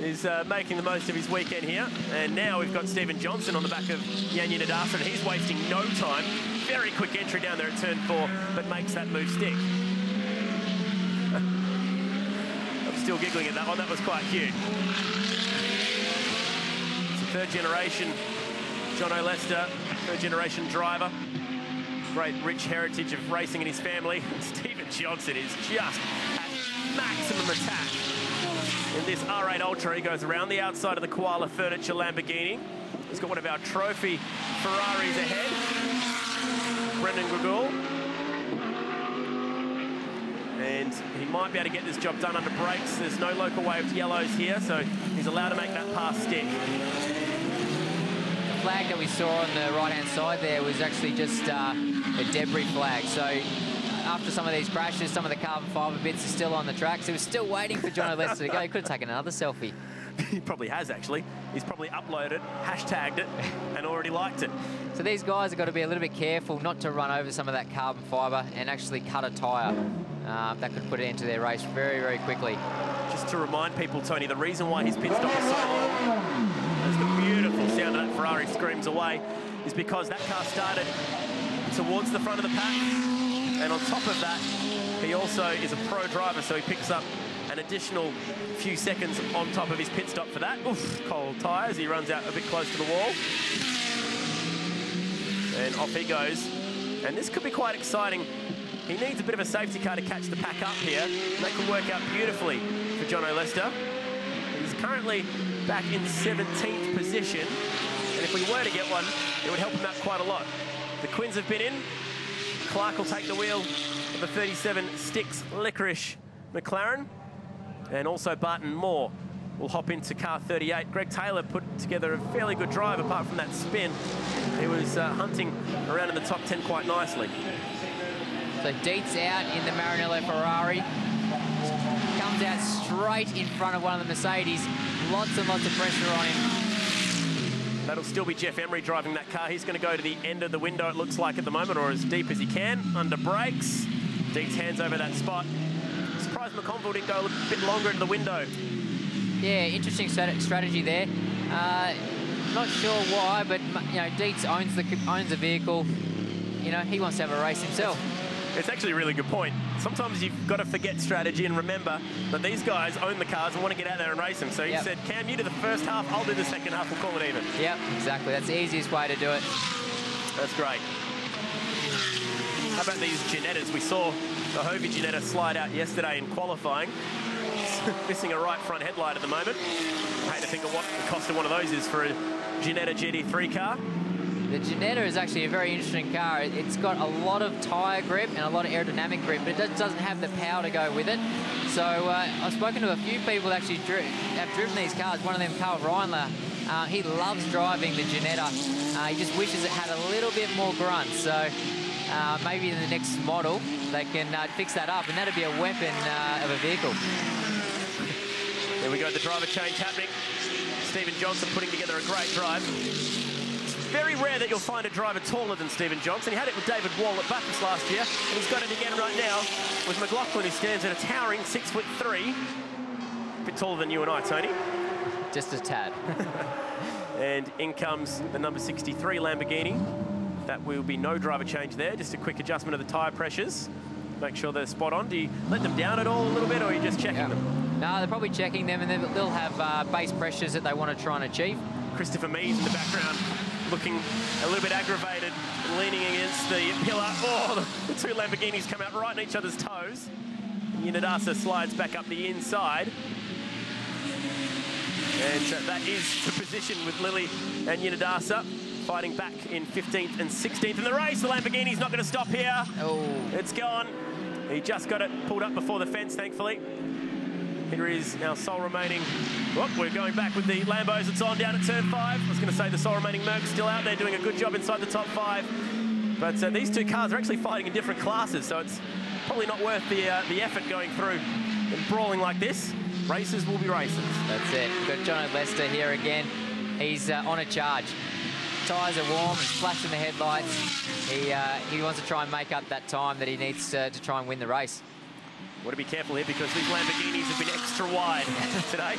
is making the most of his weekend here. And now we've got Stephen Johnson on the back of Yanya Nadasa, and he's wasting no time. Very quick entry down there at turn 4, but makes that move stick. I'm still giggling at that one. That was quite cute. It's a third-generation Jono Lester, third-generation driver. Great rich heritage of racing in his family. Stephen Johnson is just at maximum attack in this R8 Ultra. He goes around the outside of the Koala Furniture Lamborghini. He's got one of our trophy Ferraris ahead. Brendan Gregul. And and he might be able to get this job done under brakes. There's no local waved yellows here, so he's allowed to make that pass stick. The flag that we saw on the right-hand side there was actually just a debris flag. So after some of these crashes, some of the carbon fibre bits are still on the track. So he was still waiting for Jono Lester to go. He could have taken another selfie. He probably has, actually. He's probably uploaded, hashtagged it, and already liked it. So these guys have got to be a little bit careful not to run over some of that carbon fibre and actually cut a tyre. That could put it into their race very, very quickly. Just to remind people, Tony, the reason why his pit stop is so long, as the beautiful sound of that Ferrari screams away, is because that car started towards the front of the pack. And on top of that, he also is a pro driver, so he picks up an additional few seconds on top of his pit stop for that. Oof, cold tyres. He runs out a bit close to the wall. And off he goes. And this could be quite exciting. He needs a bit of a safety car to catch the pack up here. That could work out beautifully for Jono Lester. He's currently back in 17th position. And if we were to get one, it would help him out quite a lot. The Quins have been in. Clark will take the wheel of the 37 Sticks Licorice McLaren. And also Barton Moore will hop into car 38. Greg Taylor put together a fairly good drive apart from that spin. He was hunting around in the top 10 quite nicely. So Dietz out in the Maranello Ferrari. Comes out straight in front of one of the Mercedes. Lots and lots of pressure on him. That'll still be Jeff Emery driving that car. He's going to go to the end of the window, it looks like at the moment, or as deep as he can, under brakes. Dietz hands over that spot. Surprised McConville didn't go a bit longer into the window. Yeah, interesting strategy there. Not sure why, but you know, Dietz owns the vehicle. You know, he wants to have a race himself. It's actually a really good point. Sometimes you've got to forget strategy and remember that these guys own the cars and want to get out there and race them. So he said, Cam, you do the first half, I'll do the second half, we'll call it even. Yep, exactly. That's the easiest way to do it. That's great. How about these Ginettas? We saw the Hovey Ginetta slide out yesterday in qualifying. Missing a right front headlight at the moment. I hate to think of what the cost of one of those is for a Ginetta GT3 car. The Ginetta is actually a very interesting car. It's got a lot of tyre grip and a lot of aerodynamic grip, but it doesn't have the power to go with it. So I've spoken to a few people that actually have driven these cars. One of them, Carl Reindler, he loves driving the Ginetta. He just wishes it had a little bit more grunt. So maybe in the next model, they can fix that up, and that'd be a weapon of a vehicle. There we go, the driver change happening. Stephen Johnson putting together a great drive. Very rare that you'll find a driver taller than Stephen Johnson. He had it with David Wall at Bathurst last year, and he's got it again right now with McLaughlin, who stands at a towering 6'3". A bit taller than you and I, Tony. Just a tad. And in comes the number 63 Lamborghini. That will be no driver change there, just a quick adjustment of the tyre pressures. Make sure they're spot on. Do you let them down at all a little bit, or are you just checking them? No, they're probably checking them, and they'll have base pressures that they want to try and achieve. Christopher Mees in the background, looking a little bit aggravated, leaning against the pillar. Oh, the two Lamborghinis come out right on each other's toes. Unidasa slides back up the inside. And that is the position with Lilly and Unidasa fighting back in 15th and 16th in the race. The Lamborghini's not going to stop here. Oh. It's gone. He just got it pulled up before the fence, thankfully. Here is our sole remaining... Oh, we're going back with the Lambos. It's on down at turn 5. I was going to say the sole remaining Merc's still out there doing a good job inside the top 5. But these two cars are actually fighting in different classes, so it's probably not worth the effort going through and brawling like this. Races will be races. That's it. We've got Jono Lester here again. He's on a charge. Tyres are warm, he's flashing the headlights. He wants to try and make up that time that he needs to try and win the race. Want to be careful here because these Lamborghinis have been extra wide today.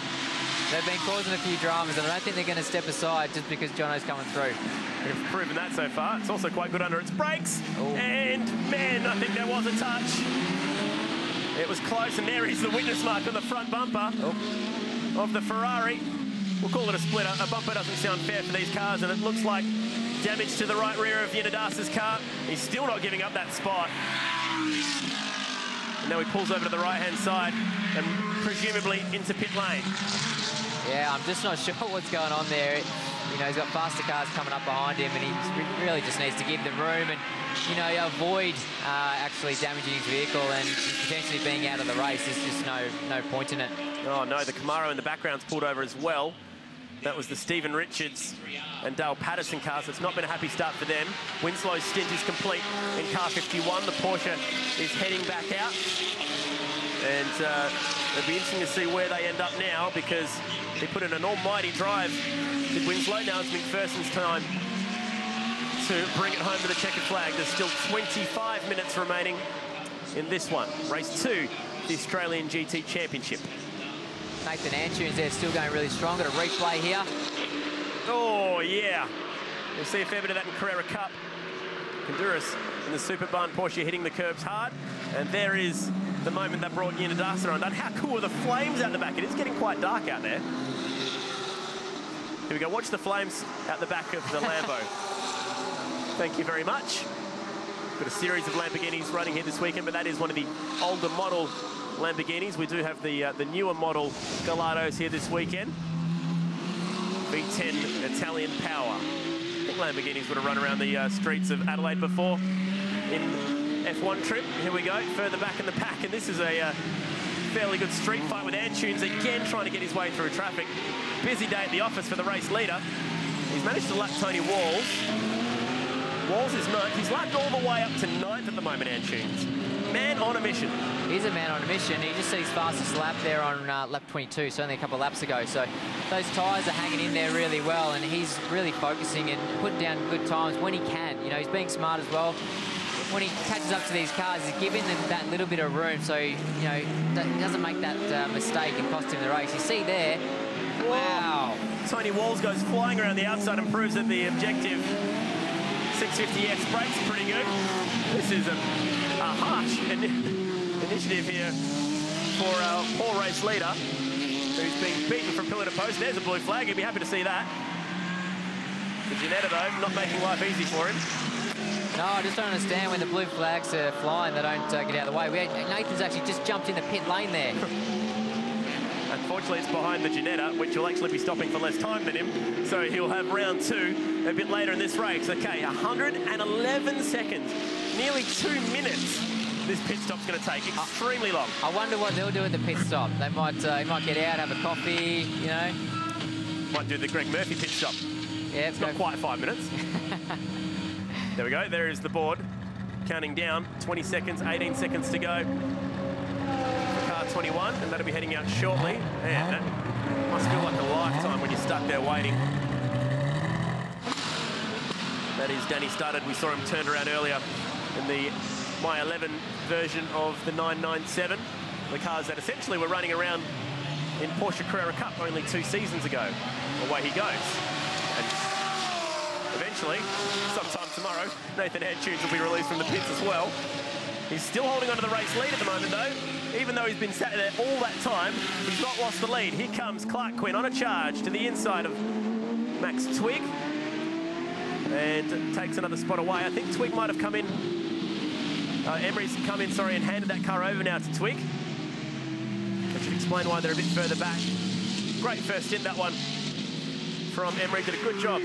They've been causing a few dramas, and I don't think they're going to step aside just because Jono's coming through. They've proven that so far. It's also quite good under its brakes. Ooh. And, man, I think there was a touch. It was close, and there is the witness mark on the front bumper of the Ferrari. We'll call it a splitter. A bumper doesn't sound fair for these cars, and it looks like damage to the right rear of Unidasa's car. He's still not giving up that spot. And now he pulls over to the right-hand side and presumably into pit lane. Yeah, I'm just not sure what's going on there. You know, he's got faster cars coming up behind him, and he really just needs to give them room and, you know, avoid actually damaging his vehicle and potentially being out of the race. There's just no point in it. Oh, no, the Camaro in the background's pulled over as well. That was the Stephen Richards and Dale Patterson cars. It's not been a happy start for them. Winslow's stint is complete in car 51. The Porsche is heading back out. And it'll be interesting to see where they end up now, because they put in an almighty drive with Winslow. Now it's McPherson's time to bring it home to the checkered flag. There's still 25 minutes remaining in this one. Race 2, the Australian GT Championship. Nathan Antunes there still going really strong. Got a replay here. Oh, yeah. We'll see a fair bit of that in Carrera Cup. Honduras in the Super Barn Porsche hitting the curbs hard. And there is the moment that brought Ian Adasa undone. How cool are the flames out the back? It is getting quite dark out there. Here we go. Watch the flames out the back of the Lambo. Thank you very much. Got a series of Lamborghinis running here this weekend, but that is one of the older model Lamborghinis. We do have the newer model Gallardos here this weekend. V10 Italian power. I think Lamborghinis would have run around the streets of Adelaide before in F1 trip. Here we go, further back in the pack, and this is a fairly good street fight with Antunes again trying to get his way through traffic. Busy day at the office for the race leader. He's managed to lap Tony Walls. Walls is 9th. He's lapped all the way up to 9th at the moment, Antunes. Man on a mission. He's a man on a mission. He just set his fastest lap there on lap 22, so only a couple of laps ago. So those tyres are hanging in there really well, and he's really focusing and putting down good times when he can. You know, he's being smart as well. When he catches up to these cars, he's giving them that little bit of room, so, you know, he doesn't make that mistake and cost him the race. You see there, wow. Tony Walls goes flying around the outside and proves that the objective 650X brakes are pretty good. This is a harsh initiative here for our poor race leader, who's been beaten from pillar to post. There's a blue flag. He'd be happy to see that. The Ginetta, though, not making life easy for him. No, I just don't understand when the blue flags are flying, they don't get out of the way. Nathan's actually just jumped in the pit lane there. Unfortunately, it's behind the Ginetta, which will actually be stopping for less time than him. So he'll have round 2 a bit later in this race. Okay, 111 seconds, nearly 2 minutes. This pit stop's going to take extremely long. I wonder what they'll do at the pit stop. They might, he might get out, have a coffee, you know. Might do the Greg Murphy pit stop. Yeah, it's not quite 5 minutes. There we go. There is the board counting down. 20 seconds, 18 seconds to go. Car 21, and that'll be heading out shortly. Man, that must feel like a lifetime when you're stuck there waiting. That is Danny Studdard. We saw him turned around earlier in the My 11 version of the 997. The cars that essentially were running around in Porsche Carrera Cup only 2 seasons ago. Away he goes. And eventually, sometime tomorrow, Nathan Antunes will be released from the pits as well. He's still holding on to the race lead at the moment, though. Even though he's been sat there all that time, he's not lost the lead. Here comes Clark Quinn on a charge to the inside of Max Twigg. And takes another spot away. I think Twigg might have come in. Emery's come in, sorry, and handed that car over now to Twigg. That should explain why they're a bit further back. Great first stint, that one from Emery. Did a good job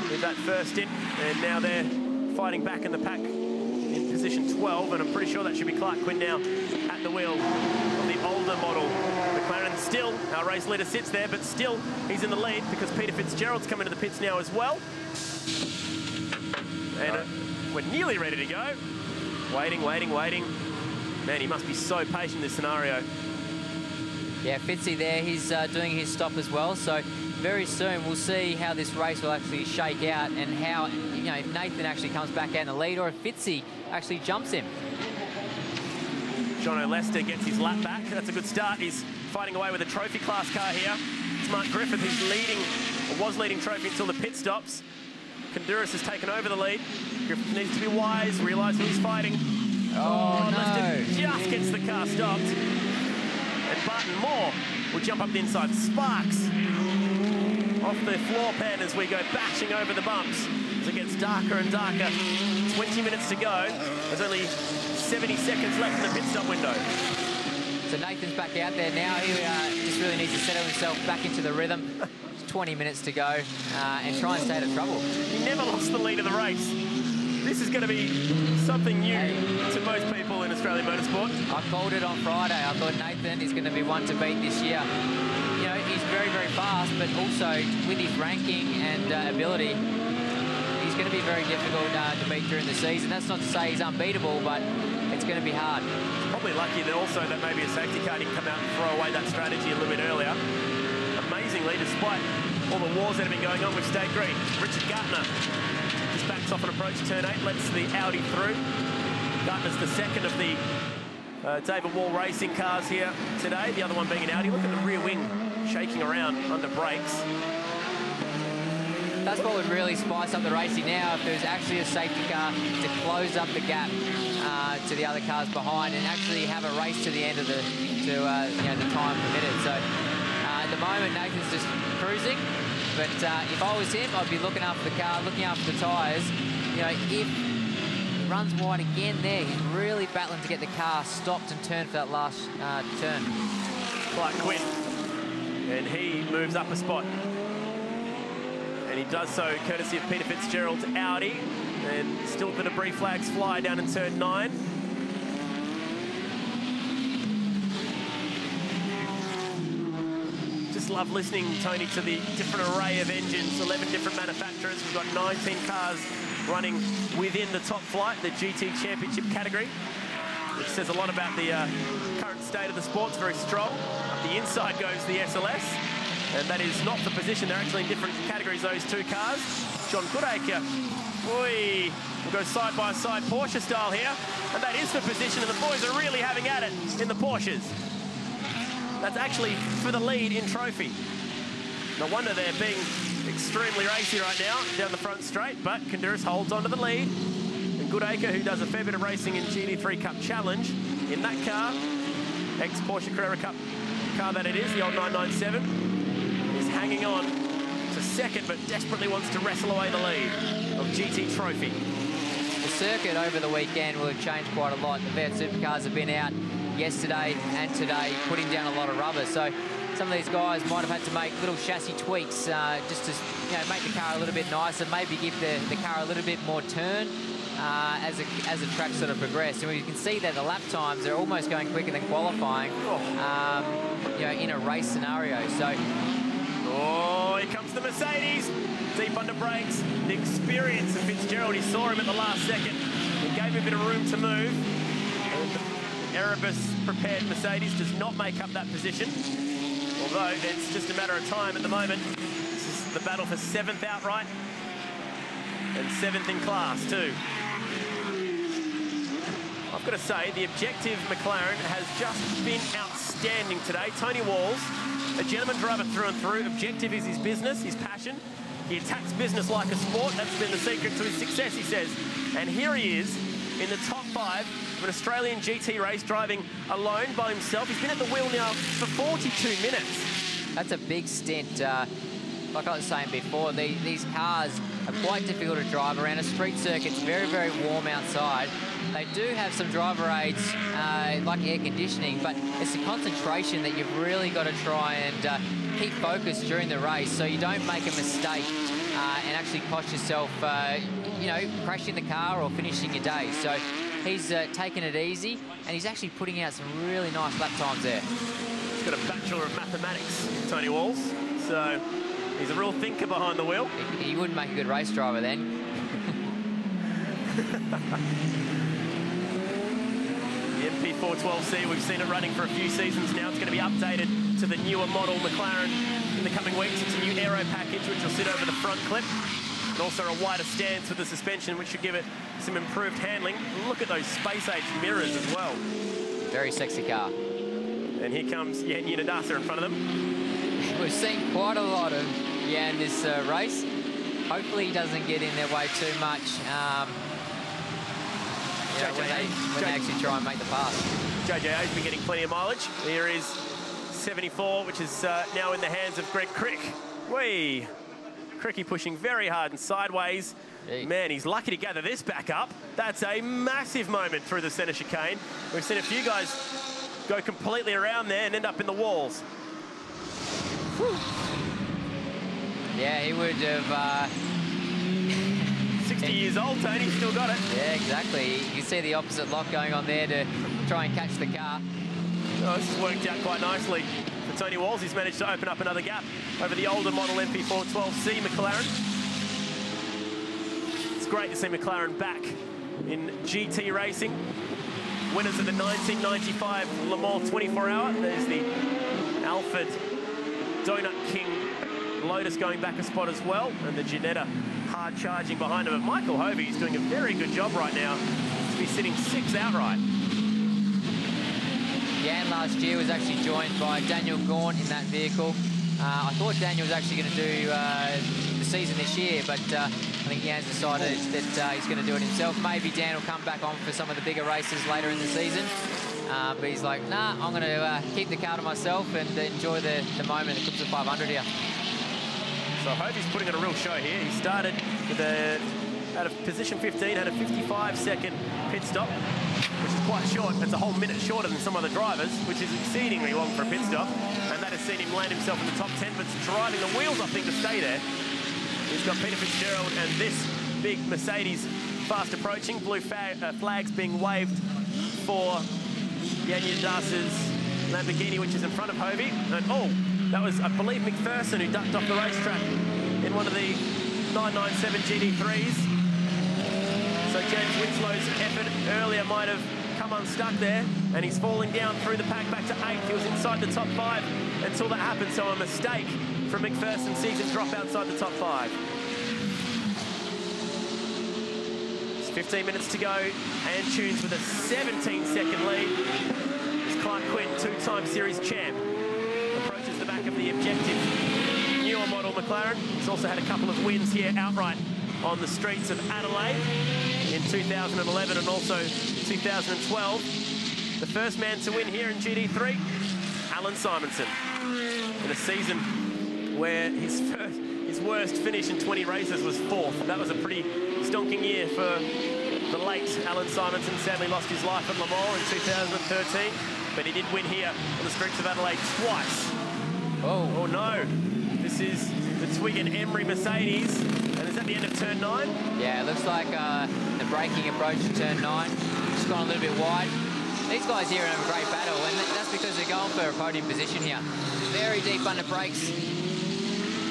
with that first stint. And now they're fighting back in the pack in position 12. And I'm pretty sure that should be Clark Quinn now at the wheel of the older model McLaren. Still, our race leader sits there, but still he's in the lead because Peter Fitzgerald's come into the pits now as well. And we're nearly ready to go. Waiting, waiting, waiting. Man, he must be so patient in this scenario. Yeah, Fitzy there, he's doing his stop as well. So very soon we'll see how this race will actually shake out and how, you know, if Nathan actually comes back out in the lead or if Fitzy actually jumps him. Jono Lester gets his lap back. That's a good start. He's fighting away with a trophy class car here. It's Mark Griffith who's leading, or was leading trophy until the pit stops. Honduras has taken over the lead. Griffith needs to be wise, realise who he's fighting. Oh, no. Lester just gets the car stopped. And Barton Moore will jump up the inside. Sparks off the floor pan as we go bashing over the bumps. As it gets darker and darker. 20 minutes to go. There's only 70 seconds left in the pit stop window. So Nathan's back out there now. He just really needs to settle himself back into the rhythm. 20 minutes to go and try and stay out of trouble. He never lost the lead of the race. This is going to be something new to most people in Australian motorsport. I called it on Friday. I thought Nathan is going to be one to beat this year. You know, he's very, very fast, but also with his ranking and ability, he's going to be very difficult to beat during the season. That's not to say he's unbeatable, but it's going to be hard. Probably lucky that also that maybe a safety car didn't come out and throw away that strategy a little bit earlier. Amazingly, despite all the wars that have been going on, we've stayed green. Richard Gartner just backs off an approach turn 8, lets the Audi through. Gartner's the second of the David Wall racing cars here today, the other one being an Audi. Look at the rear wing shaking around under brakes. That's what would really spice up the racing now, if there's actually a safety car to close up the gap to the other cars behind and actually have a race to the end of the you know, the time permitted. So at the moment, Nathan's just cruising. But if I was him, I'd be looking after the car, looking after the tyres. You know, if he runs wide again there, he's really battling to get the car stopped and turned for that last turn. Clark Quinn, and he moves up a spot. And he does so courtesy of Peter Fitzgerald's Audi. And still the debris flags fly down in turn 9. Just love listening, Tony, to the different array of engines, 11 different manufacturers. We've got 19 cars running within the top flight, the GT Championship category, which says a lot about the current state of the sport. It's very strong. Up the inside goes the SLS. And that is not the position. They're actually in different categories, those two cars. John Goodacre, boy, we'll go side by side Porsche style here. And that is the position, and the boys are really having at it in the Porsches. That's actually for the lead in trophy. No wonder they're being extremely racy right now down the front straight, but Konduris holds on to the lead. And Goodacre, who does a fair bit of racing in GT3 Cup Challenge, in that car, ex-Porsche Carrera Cup car that it is, the old 997, is hanging on to second, but desperately wants to wrestle away the lead of GT Trophy. The circuit over the weekend will have changed quite a lot. The Fiat Supercars have been out yesterday and today, putting down a lot of rubber. So some of these guys might have had to make little chassis tweaks just to, you know, make the car a little bit nicer, maybe give the car a little bit more turn as the track sort of progressed. And you can see that the lap times are almost going quicker than qualifying, you know, in a race scenario. So, oh, here comes the Mercedes, deep under brakes. The experience of Fitzgerald, he saw him at the last second and gave him a bit of room to move. And the Erebus-prepared Mercedes does not make up that position, although it's just a matter of time at the moment. This is the battle for 7th outright and 7th in class too. I've got to say, the objective McLaren has just been outstanding today. Tony Walls, a gentleman driver through and through. Objective is his business, his passion. He attacks business like a sport. That's been the secret to his success, he says. And here he is in the top 5 of an Australian GT race, driving alone by himself. He's been at the wheel now for 42 minutes. That's a big stint. Like I was saying before, these cars are quite difficult to drive around a street circuit. It's very, very warm outside. They do have some driver aids, like air conditioning, but it's the concentration that you've really got to try and keep focused during the race so you don't make a mistake and actually cost yourself, you know, crashing the car or finishing your day. So he's taking it easy, and he's actually putting out some really nice lap times there. He's got a Bachelor of Mathematics, Tony Walls, so he's a real thinker behind the wheel. He wouldn't make a good race driver then. The MP412C, we've seen it running for a few seasons now. It's going to be updated to the newer model McLaren in the coming weeks. It's a new aero package which will sit over the front clip, and also a wider stance with the suspension, which should give it some improved handling. Look at those space-age mirrors as well. Very sexy car. And here comes Jan Unidasa in front of them. We've seen quite a lot of Jan this race. Hopefully he doesn't get in their way too much. You know, when they actually try and make the pass. JJO's been getting plenty of mileage. Here is 74, which is now in the hands of Greg Crick. Whee! Cricky pushing very hard and sideways. Gee. Man, he's lucky to gather this back up. That's a massive moment through the centre chicane. We've seen a few guys go completely around there and end up in the walls. Whew. Yeah, he would have... 60 years old, Tony, still got it. Yeah, exactly. You can see the opposite lock going on there to try and catch the car. Oh, this has worked out quite nicely for Tony Walls. He's managed to open up another gap over the older model MP412C McLaren. It's great to see McLaren back in GT racing. Winners of the 1995 Le Mans 24-hour. There's the Alfred Donut King Lotus going back a spot as well, and the Ginetta hard charging behind him. But Michael Hovey is doing a very good job right now to be sitting 6th outright. Jan last year was actually joined by Daniel Gaunt in that vehicle. I thought Daniel was actually going to do the season this year, but I think Jan's decided that he's going to do it himself. Maybe Dan will come back on for some of the bigger races later in the season. But he's like, nah, I'm going to keep the car to myself and enjoy the moment at the Clips of 500 here. So Hovey's putting on a real show here. He started with out of position 15, had a 55-second pit stop, which is quite short. It's a whole minute shorter than some other drivers, which is exceedingly long for a pit stop. And that has seen him land himself in the top 10, but it's driving the wheels, I think, to stay there. He's got Peter Fitzgerald and this big Mercedes fast approaching. Blue flags being waved for Janja Das's Lamborghini, which is in front of Hovey. And oh, that was, I believe, McPherson who ducked off the racetrack in one of the 997 GT3s. So James Winslow's effort earlier might have come unstuck there, and he's falling down through the pack back to 8th. He was inside the top 5 until that happened, so a mistake from McPherson sees him drop outside the top 5. It's 15 minutes to go, and Tunes with a 17-second lead. It's Clark Quinn, 2-time series champ, approaches the back of the objective newer model McLaren. He's also had a couple of wins here outright on the streets of Adelaide in 2011 and also 2012. The first man to win here in GT3, Alan Simonson, in a season where his worst finish in 20 races was 4th. That was a pretty stonking year for the late Alan Simonson. Sadly lost his life at Le Mans in 2013, but he did win here on the streets of Adelaide twice. Oh no, this is the Twig and Emery Mercedes, and is that the end of turn 9? Yeah, it looks like the braking approach to turn 9. Just gone a little bit wide. These guys here are having a great battle, and that's because they're going for a podium position here. Very deep under brakes.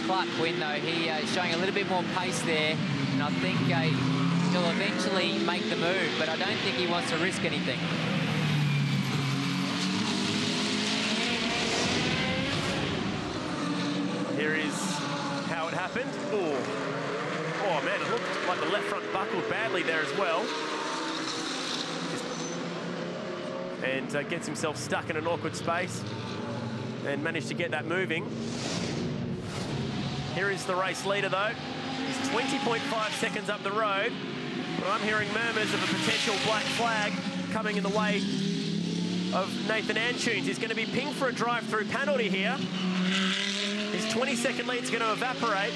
Clark Quinn, though, he is showing a little bit more pace there, and I think he'll eventually make the move, but I don't think he wants to risk anything. Here is how it happened. Oh man, it looked like the left front buckled badly there as well. And gets himself stuck in an awkward space and managed to get that moving. Here is the race leader, though. He's 20.5 seconds up the road, but I'm hearing murmurs of a potential black flag coming in the way of Nathan Antunes. He's going to be pinged for a drive-through penalty here. His 20-second lead's going to evaporate.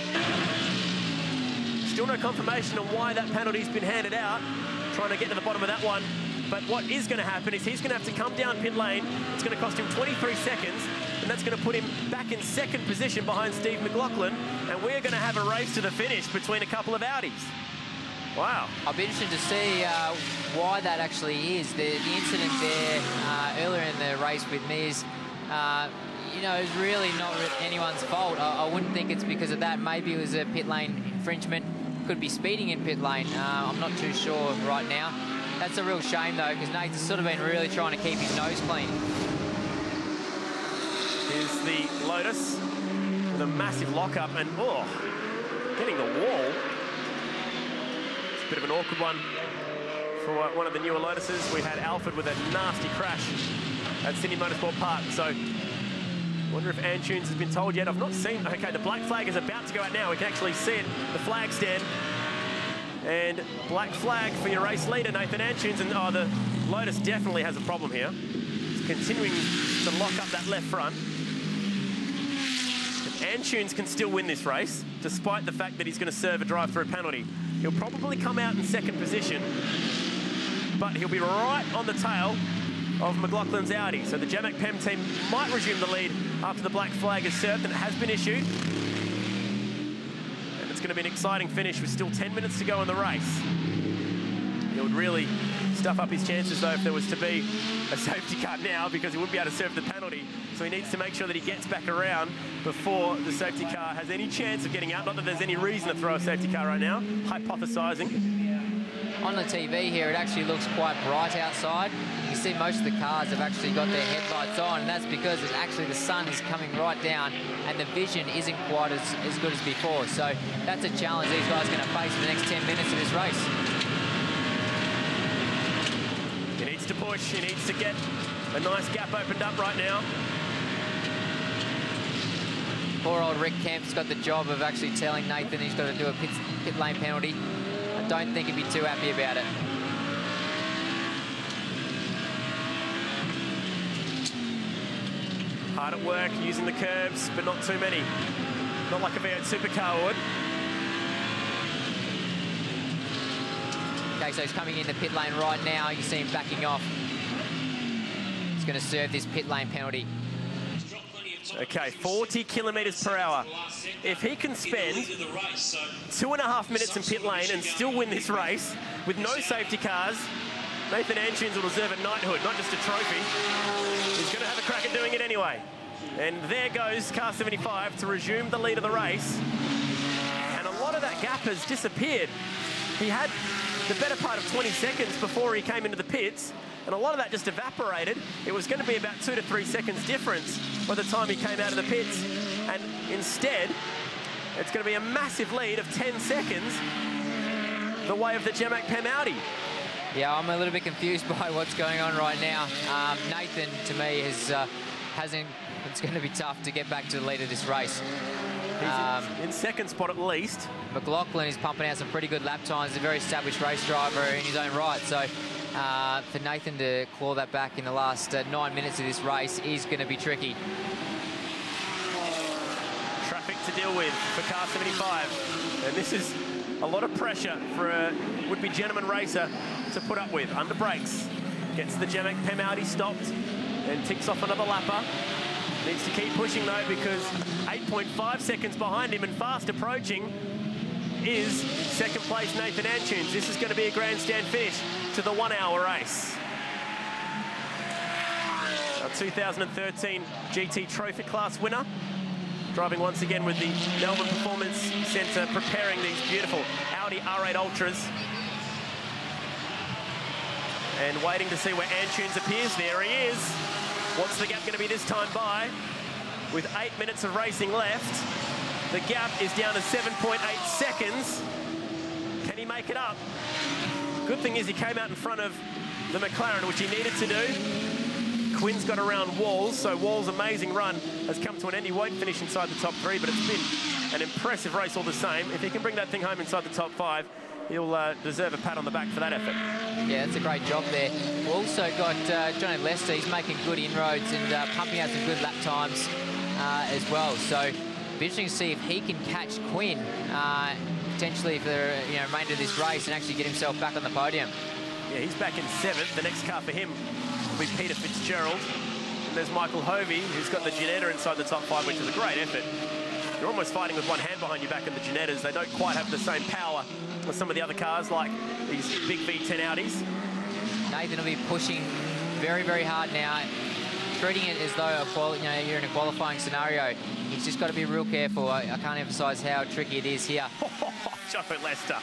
Still no confirmation on why that penalty's been handed out. Trying to get to the bottom of that one. But what is going to happen is he's going to have to come down pit lane. It's going to cost him 23 seconds, and that's going to put him back in 2nd position behind Steve McLaughlin. And we're going to have a race to the finish between a couple of Audis. Wow. I'll be interested to see why that actually is. The incident there earlier in the race with Miz, you know, it's really not anyone's fault. I wouldn't think it's because of that. Maybe it was a pit lane infringement. Could be speeding in pit lane. I'm not too sure right now. That's a real shame, though, because Nathan's sort of been really trying to keep his nose clean. Here's the Lotus with a massive lockup and, oh, getting the wall. It's a bit of an awkward one for one of the newer Lotuses. We had Alfred with a nasty crash at Sydney Motorsport Park. So, wonder if Antunes has been told yet. I've not seen. Okay, the black flag is about to go out now. We can actually see it, the flag stand. And black flag for your race leader, Nathan Antunes. And oh, the Lotus definitely has a problem here. He's continuing to lock up that left front. Antunes can still win this race, despite the fact that he's going to serve a drive-through penalty. He'll probably come out in 2nd position, but he'll be right on the tail of McLaughlin's Audi. So the Jamac PEM team might resume the lead after the black flag is served, and it has been issued. it's going to be an exciting finish with still 10 minutes to go in the race. It would really stuff up his chances, though, if there was to be a safety car now, because he wouldn't be able to serve the penalty. So he needs to make sure that he gets back around before the safety car has any chance of getting out. Not that there's any reason to throw a safety car right now. Hypothesising. On the TV here, it actually looks quite bright outside. You see most of the cars have actually got their headlights on, and that's because it's actually the sun is coming right down and the vision isn't quite as good as before. So that's a challenge these guys are going to face for the next 10 minutes of this race. He needs to push. He needs to get a nice gap opened up right now. Poor old Rick Kemp's got the job of actually telling Nathan he's got to do a pit lane penalty. I don't think he'd be too happy about it. Hard at work, using the curbs, but not too many. Not like a V8 supercar would. Okay, so he's coming in the pit lane right now. You see him backing off. He's going to serve this pit lane penalty. Okay, 40 kilometres per hour. If he can spend 2.5 minutes in pit lane and still win this race with no safety cars, Nathan Antunes will deserve a knighthood, not just a trophy. He's going to have a crack at doing it anyway. And there goes car 75 to resume the lead of the race. And a lot of that gap has disappeared. He had the better part of 20 seconds before he came into the pits, and a lot of that just evaporated. It was going to be about 2 to 3 seconds difference by the time he came out of the pits. And instead, it's going to be a massive lead of 10 seconds the way of the Jemak Pem Audi. Yeah, I'm a little bit confused by what's going on right now. Nathan, to me, hasn't. It's going to be tough to get back to the lead of this race. He's in second spot at least. McLaughlin is pumping out some pretty good lap times. He's a very established race driver in his own right. So for Nathan to claw that back in the last 9 minutes of this race is going to be tricky. Traffic to deal with for car 75. And this is a lot of pressure for a would-be gentleman racer to put up with. Under brakes. Gets the Jemak Pem Audi stopped and ticks off another lapper. Needs to keep pushing, though, because 8.5 seconds behind him and fast approaching is second place Nathan Antunes. This is going to be a grandstand finish to the 1 hour race. Our 2013 GT Trophy class winner, driving once again with the Melbourne Performance Centre, preparing these beautiful Audi R8 Ultras. And waiting to see where Antunes appears. There he is. What's the gap going to be this time by? With 8 minutes of racing left, the gap is down to 7.8 seconds. Can he make it up? Good thing is he came out in front of the McLaren, which he needed to do. Quinn's got around Walls, so Walls' amazing run has come to an end. He won't finish inside the top 3, but it's been an impressive race all the same. If he can bring that thing home inside the top 5, he'll deserve a pat on the back for that effort. Yeah, that's a great job there. We've also got Johnny Lester. He's making good inroads and pumping out some good lap times as well. So it'll be interesting to see if he can catch Quinn potentially for the remainder of this race and actually get himself back on the podium. Yeah, he's back in 7th. The next car for him will be Peter Fitzgerald. And there's Michael Hovey, who's got the Ginetta inside the top 5, which is a great effort. You're almost fighting with one hand behind your back in the Ginettas. They don't quite have the same power as some of the other cars, like these big V10 Audis. Nathan will be pushing very, very hard now, treating it as though you're in a qualifying scenario. He's just got to be real careful. I can't emphasise how tricky it is here. Johnny Lester,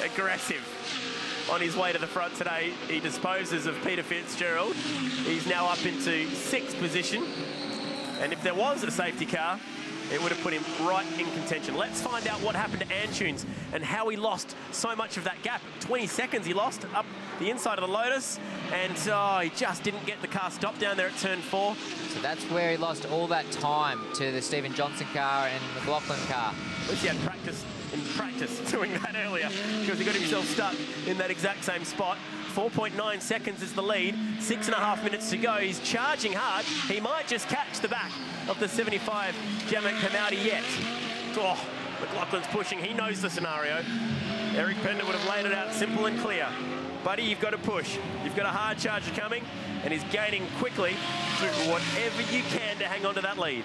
aggressive. On his way to the front today, he disposes of Peter Fitzgerald. He's now up into 6th position. And if there was a safety car, it would have put him right in contention. Let's find out what happened to Antunes and how he lost so much of that gap. 20 seconds he lost up the inside of the Lotus, and he just didn't get the car stopped down there at turn 4. So that's where he lost all that time to the Stephen Johnson car and the McLaughlin car. At least he had practice doing that earlier, because he got himself stuck in that exact same spot. 4.9 seconds is the lead, 6.5 minutes to go. He's charging hard. He might just catch the back of the 75 Jemak Pem Audi yet. Oh, McLaughlin's pushing. He knows the scenario. Eric Pender would have laid it out simple and clear. Buddy, you've got to push. You've got a hard charger coming, and he's gaining quickly. Do whatever you can to hang on to that lead.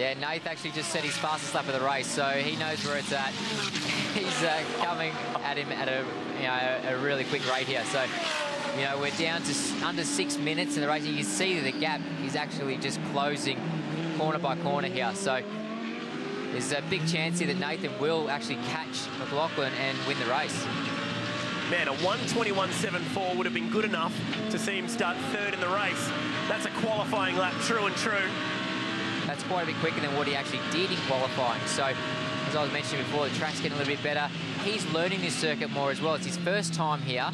Yeah, Nath actually just set his fastest lap of the race, so he knows where it's at. He's coming at him at a really quick rate here. So, we're down to under 6 minutes in the race. You can see that the gap is actually just closing corner by corner here. So there's a big chance here that Nathan will actually catch McLaughlin and win the race. Man, a 1:21.74 would have been good enough to see him start third in the race. That's a qualifying lap, true and true. That's quite a bit quicker than what he actually did in qualifying. So, as I was mentioning before, the track's getting a little bit better. He's learning this circuit more as well. It's his first time here.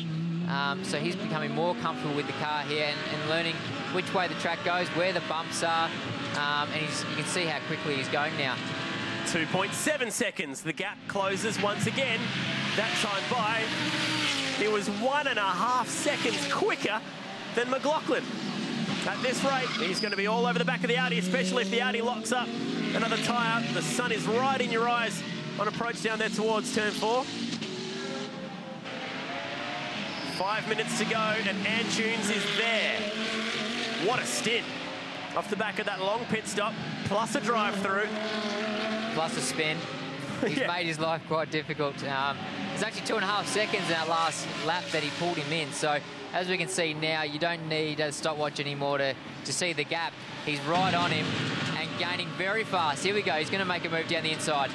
So he's becoming more comfortable with the car here and learning which way the track goes, where the bumps are. And you can see how quickly he's going now. 2.7 seconds. The gap closes once again. That time by, he was 1.5 seconds quicker than McLaughlin. At this rate, he's going to be all over the back of the Audi, especially if the Audi locks up another tyre. The sun is right in your eyes on approach down there towards turn 4. 5 minutes to go, and Antunes is there. What a stint. Off the back of that long pit stop, plus a drive-through. Plus a spin. He's made his life quite difficult. It's actually 2.5 seconds in that last lap that he pulled him in. So, as we can see now, you don't need a stopwatch anymore to see the gap. He's right on him and gaining very fast. Here we go. He's going to make a move down the inside.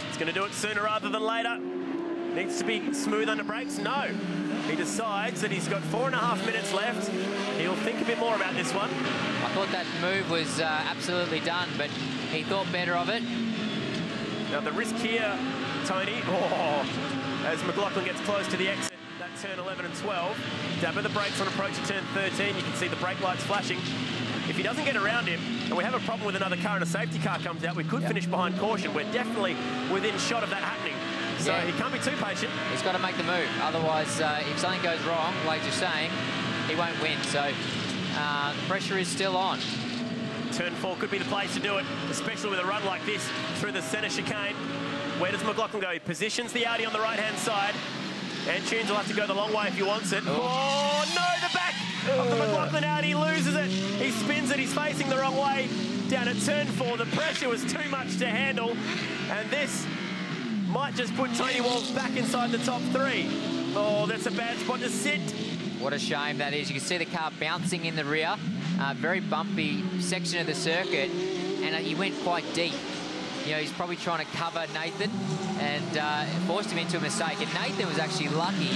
He's going to do it sooner rather than later. Needs to be smooth under brakes. No. He decides that he's got 4.5 minutes left. He'll think a bit more about this one. I thought that move was absolutely done, but he thought better of it. Now the risk here, Tony, as McLaughlin gets close to the exit, that turn 11 and 12, dab of the brakes on approach to turn 13, you can see the brake lights flashing. If he doesn't get around him, and we have a problem with another car and a safety car comes out, we could finish behind caution. We're definitely within shot of that happening. So he can't be too patient. He's got to make the move. Otherwise, if something goes wrong, like you're saying, he won't win. So pressure is still on. Turn 4 could be the place to do it, especially with a run like this through the centre chicane. Where does McLaughlin go? He positions the Audi on the right-hand side. Antunes will have to go the long way if he wants it. Oh, no, the back of the McLaughlin Audi loses it. He spins it. He's facing the wrong way down at turn 4. The pressure was too much to handle. And this might just put Tony Walls back inside the top 3. Oh, that's a bad spot to sit. What a shame that is. You can see the car bouncing in the rear. Very bumpy section of the circuit, and he went quite deep. He's probably trying to cover Nathan and forced him into a mistake. And Nathan was actually lucky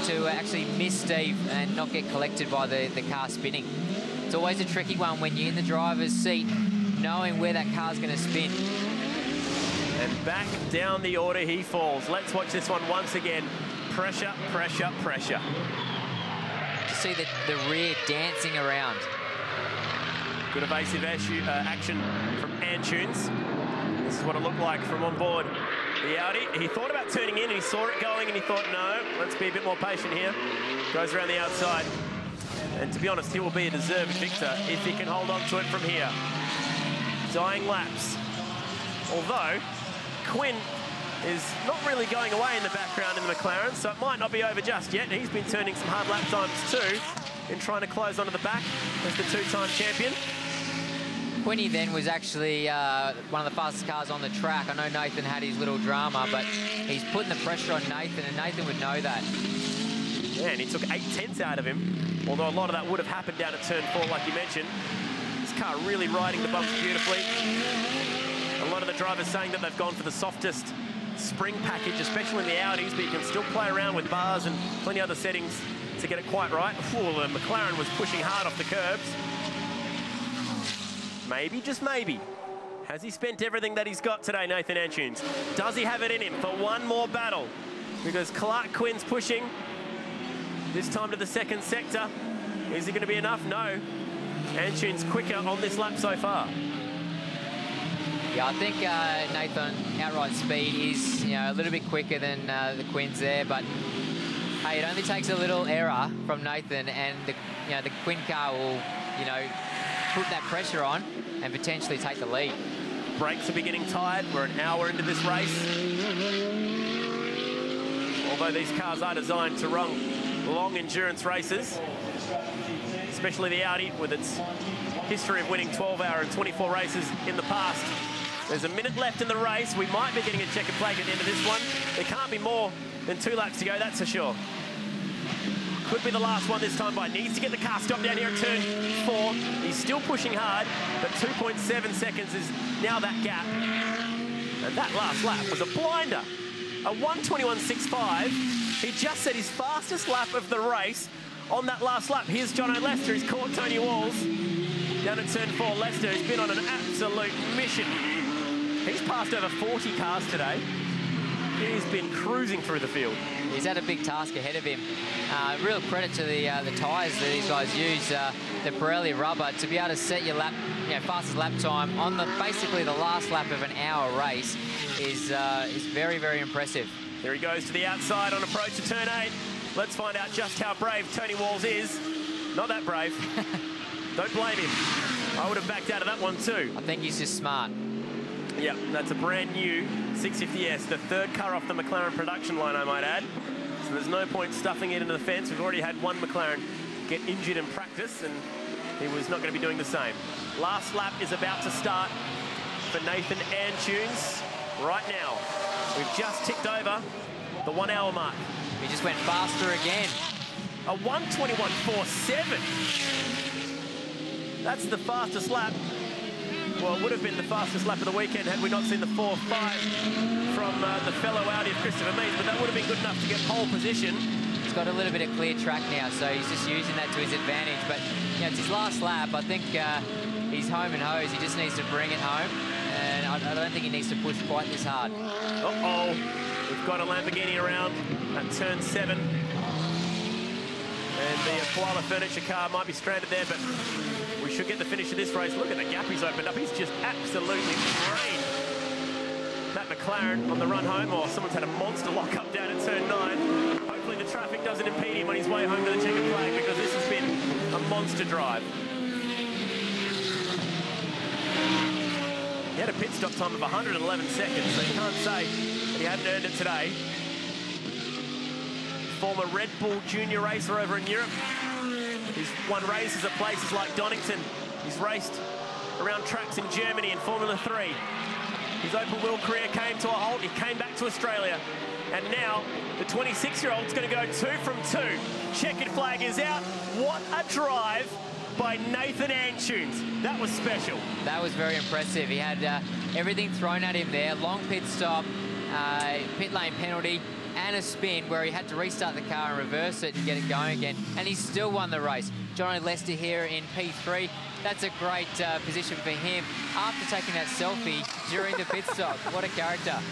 to actually miss Steve and not get collected by the car spinning. It's always a tricky one when you're in the driver's seat, knowing where that car's going to spin. And back down the order he falls. Let's watch this one once again. Pressure, pressure, pressure. To see the rear dancing around. Good evasive action from Antunes. This is what it looked like from on board the Audi. He thought about turning in and he saw it going and he thought, no, let's be a bit more patient here. Goes around the outside. And to be honest, he will be a deserved victor if he can hold on to it from here. Dying laps. Although, Quinn is not really going away in the background in the McLaren, so it might not be over just yet. He's been turning some hard lap times too in trying to close onto the back as the two-time champion. Quinny then was actually one of the fastest cars on the track. I know Nathan had his little drama, but he's putting the pressure on Nathan, and Nathan would know that. Yeah, and he took 8/10 out of him, although a lot of that would have happened down at turn 4, like you mentioned. This car really riding the bumps beautifully. A lot of the drivers saying that they've gone for the softest spring package, especially in the Audis, but you can still play around with bars and plenty of other settings to get it quite right. Ooh, the McLaren was pushing hard off the curbs. Maybe, just maybe. Has he spent everything that he's got today, Nathan Antunes? Does he have it in him for one more battle? Because Clark Quinn's pushing, this time to the second sector. Is it going to be enough? No. Antunes quicker on this lap so far. Yeah, I think Nathan outright speed is a little bit quicker than the Quinns there, but hey, it only takes a little error from Nathan, and the Quinn car will put that pressure on and potentially take the lead. Brakes are beginning tired. We're an hour into this race. Although these cars are designed to run long endurance races, especially the Audi with its history of winning 12-hour and 24 races in the past. There's a minute left in the race. We might be getting a checkered flag at the end of this one. There can't be more than 2 laps to go, that's for sure. Could be the last one this time, but needs to get the car stopped down here at turn 4. He's still pushing hard, but 2.7 seconds is now that gap. And that last lap was a blinder. A 1:21.65. He just set his fastest lap of the race on that last lap. Here's Jono Lester, who's caught Tony Walls down at turn 4. Lester has been on an absolute mission. He's passed over 40 cars today. He's been cruising through the field. He's had a big task ahead of him. Real credit to the tyres that these guys use, the Pirelli rubber, to be able to set your lap, fastest lap time on basically the last lap of an hour race is very, very impressive. There he goes to the outside on approach to turn 8. Let's find out just how brave Tony Walls is. Not that brave. Don't blame him. I would have backed out of that one too. I think he's just smart. Yeah, that's a brand new 650S, the 3rd car off the McLaren production line, I might add. So there's no point stuffing it into the fence. We've already had one McLaren get injured in practice, and he was not going to be doing the same. Last lap is about to start for Nathan Antunes right now. We've just ticked over the 1 hour mark. He just went faster again. A 1:21.47. That's the fastest lap. Well, it would have been the fastest lap of the weekend had we not seen the 4.5 from the fellow Audi of Christopher Mees, but that would have been good enough to get pole position. He's got a little bit of clear track now, so he's just using that to his advantage. But it's his last lap. I think he's home and hose. He just needs to bring it home, and I don't think he needs to push quite this hard. Uh-oh. We've got a Lamborghini around at turn 7. And the Koala Furniture car might be stranded there, but we should get the finish of this race. Look at the gap he's opened up. He's just absolutely drained that McLaren on the run home. Or someone's had a monster lock-up down at turn 9. Hopefully the traffic doesn't impede him on his way home to the checkered flag, because this has been a monster drive. He had a pit stop time of 111 seconds, so you can't say that he hadn't earned it today. Former Red Bull junior racer over in Europe. He's won races at places like Donington. He's raced around tracks in Germany in Formula 3. His open wheel career came to a halt. He came back to Australia. And now the 26-year-old's going to go 2 from 2. Checkered flag is out. What a drive by Nathan Antunes. That was special. That was very impressive. He had everything thrown at him there. Long pit stop, pit lane penalty, and a spin where he had to restart the car and reverse it and get it going again. And he still won the race. Jono Lester here in P3. That's a great position for him after taking that selfie during the pit stop. What a character.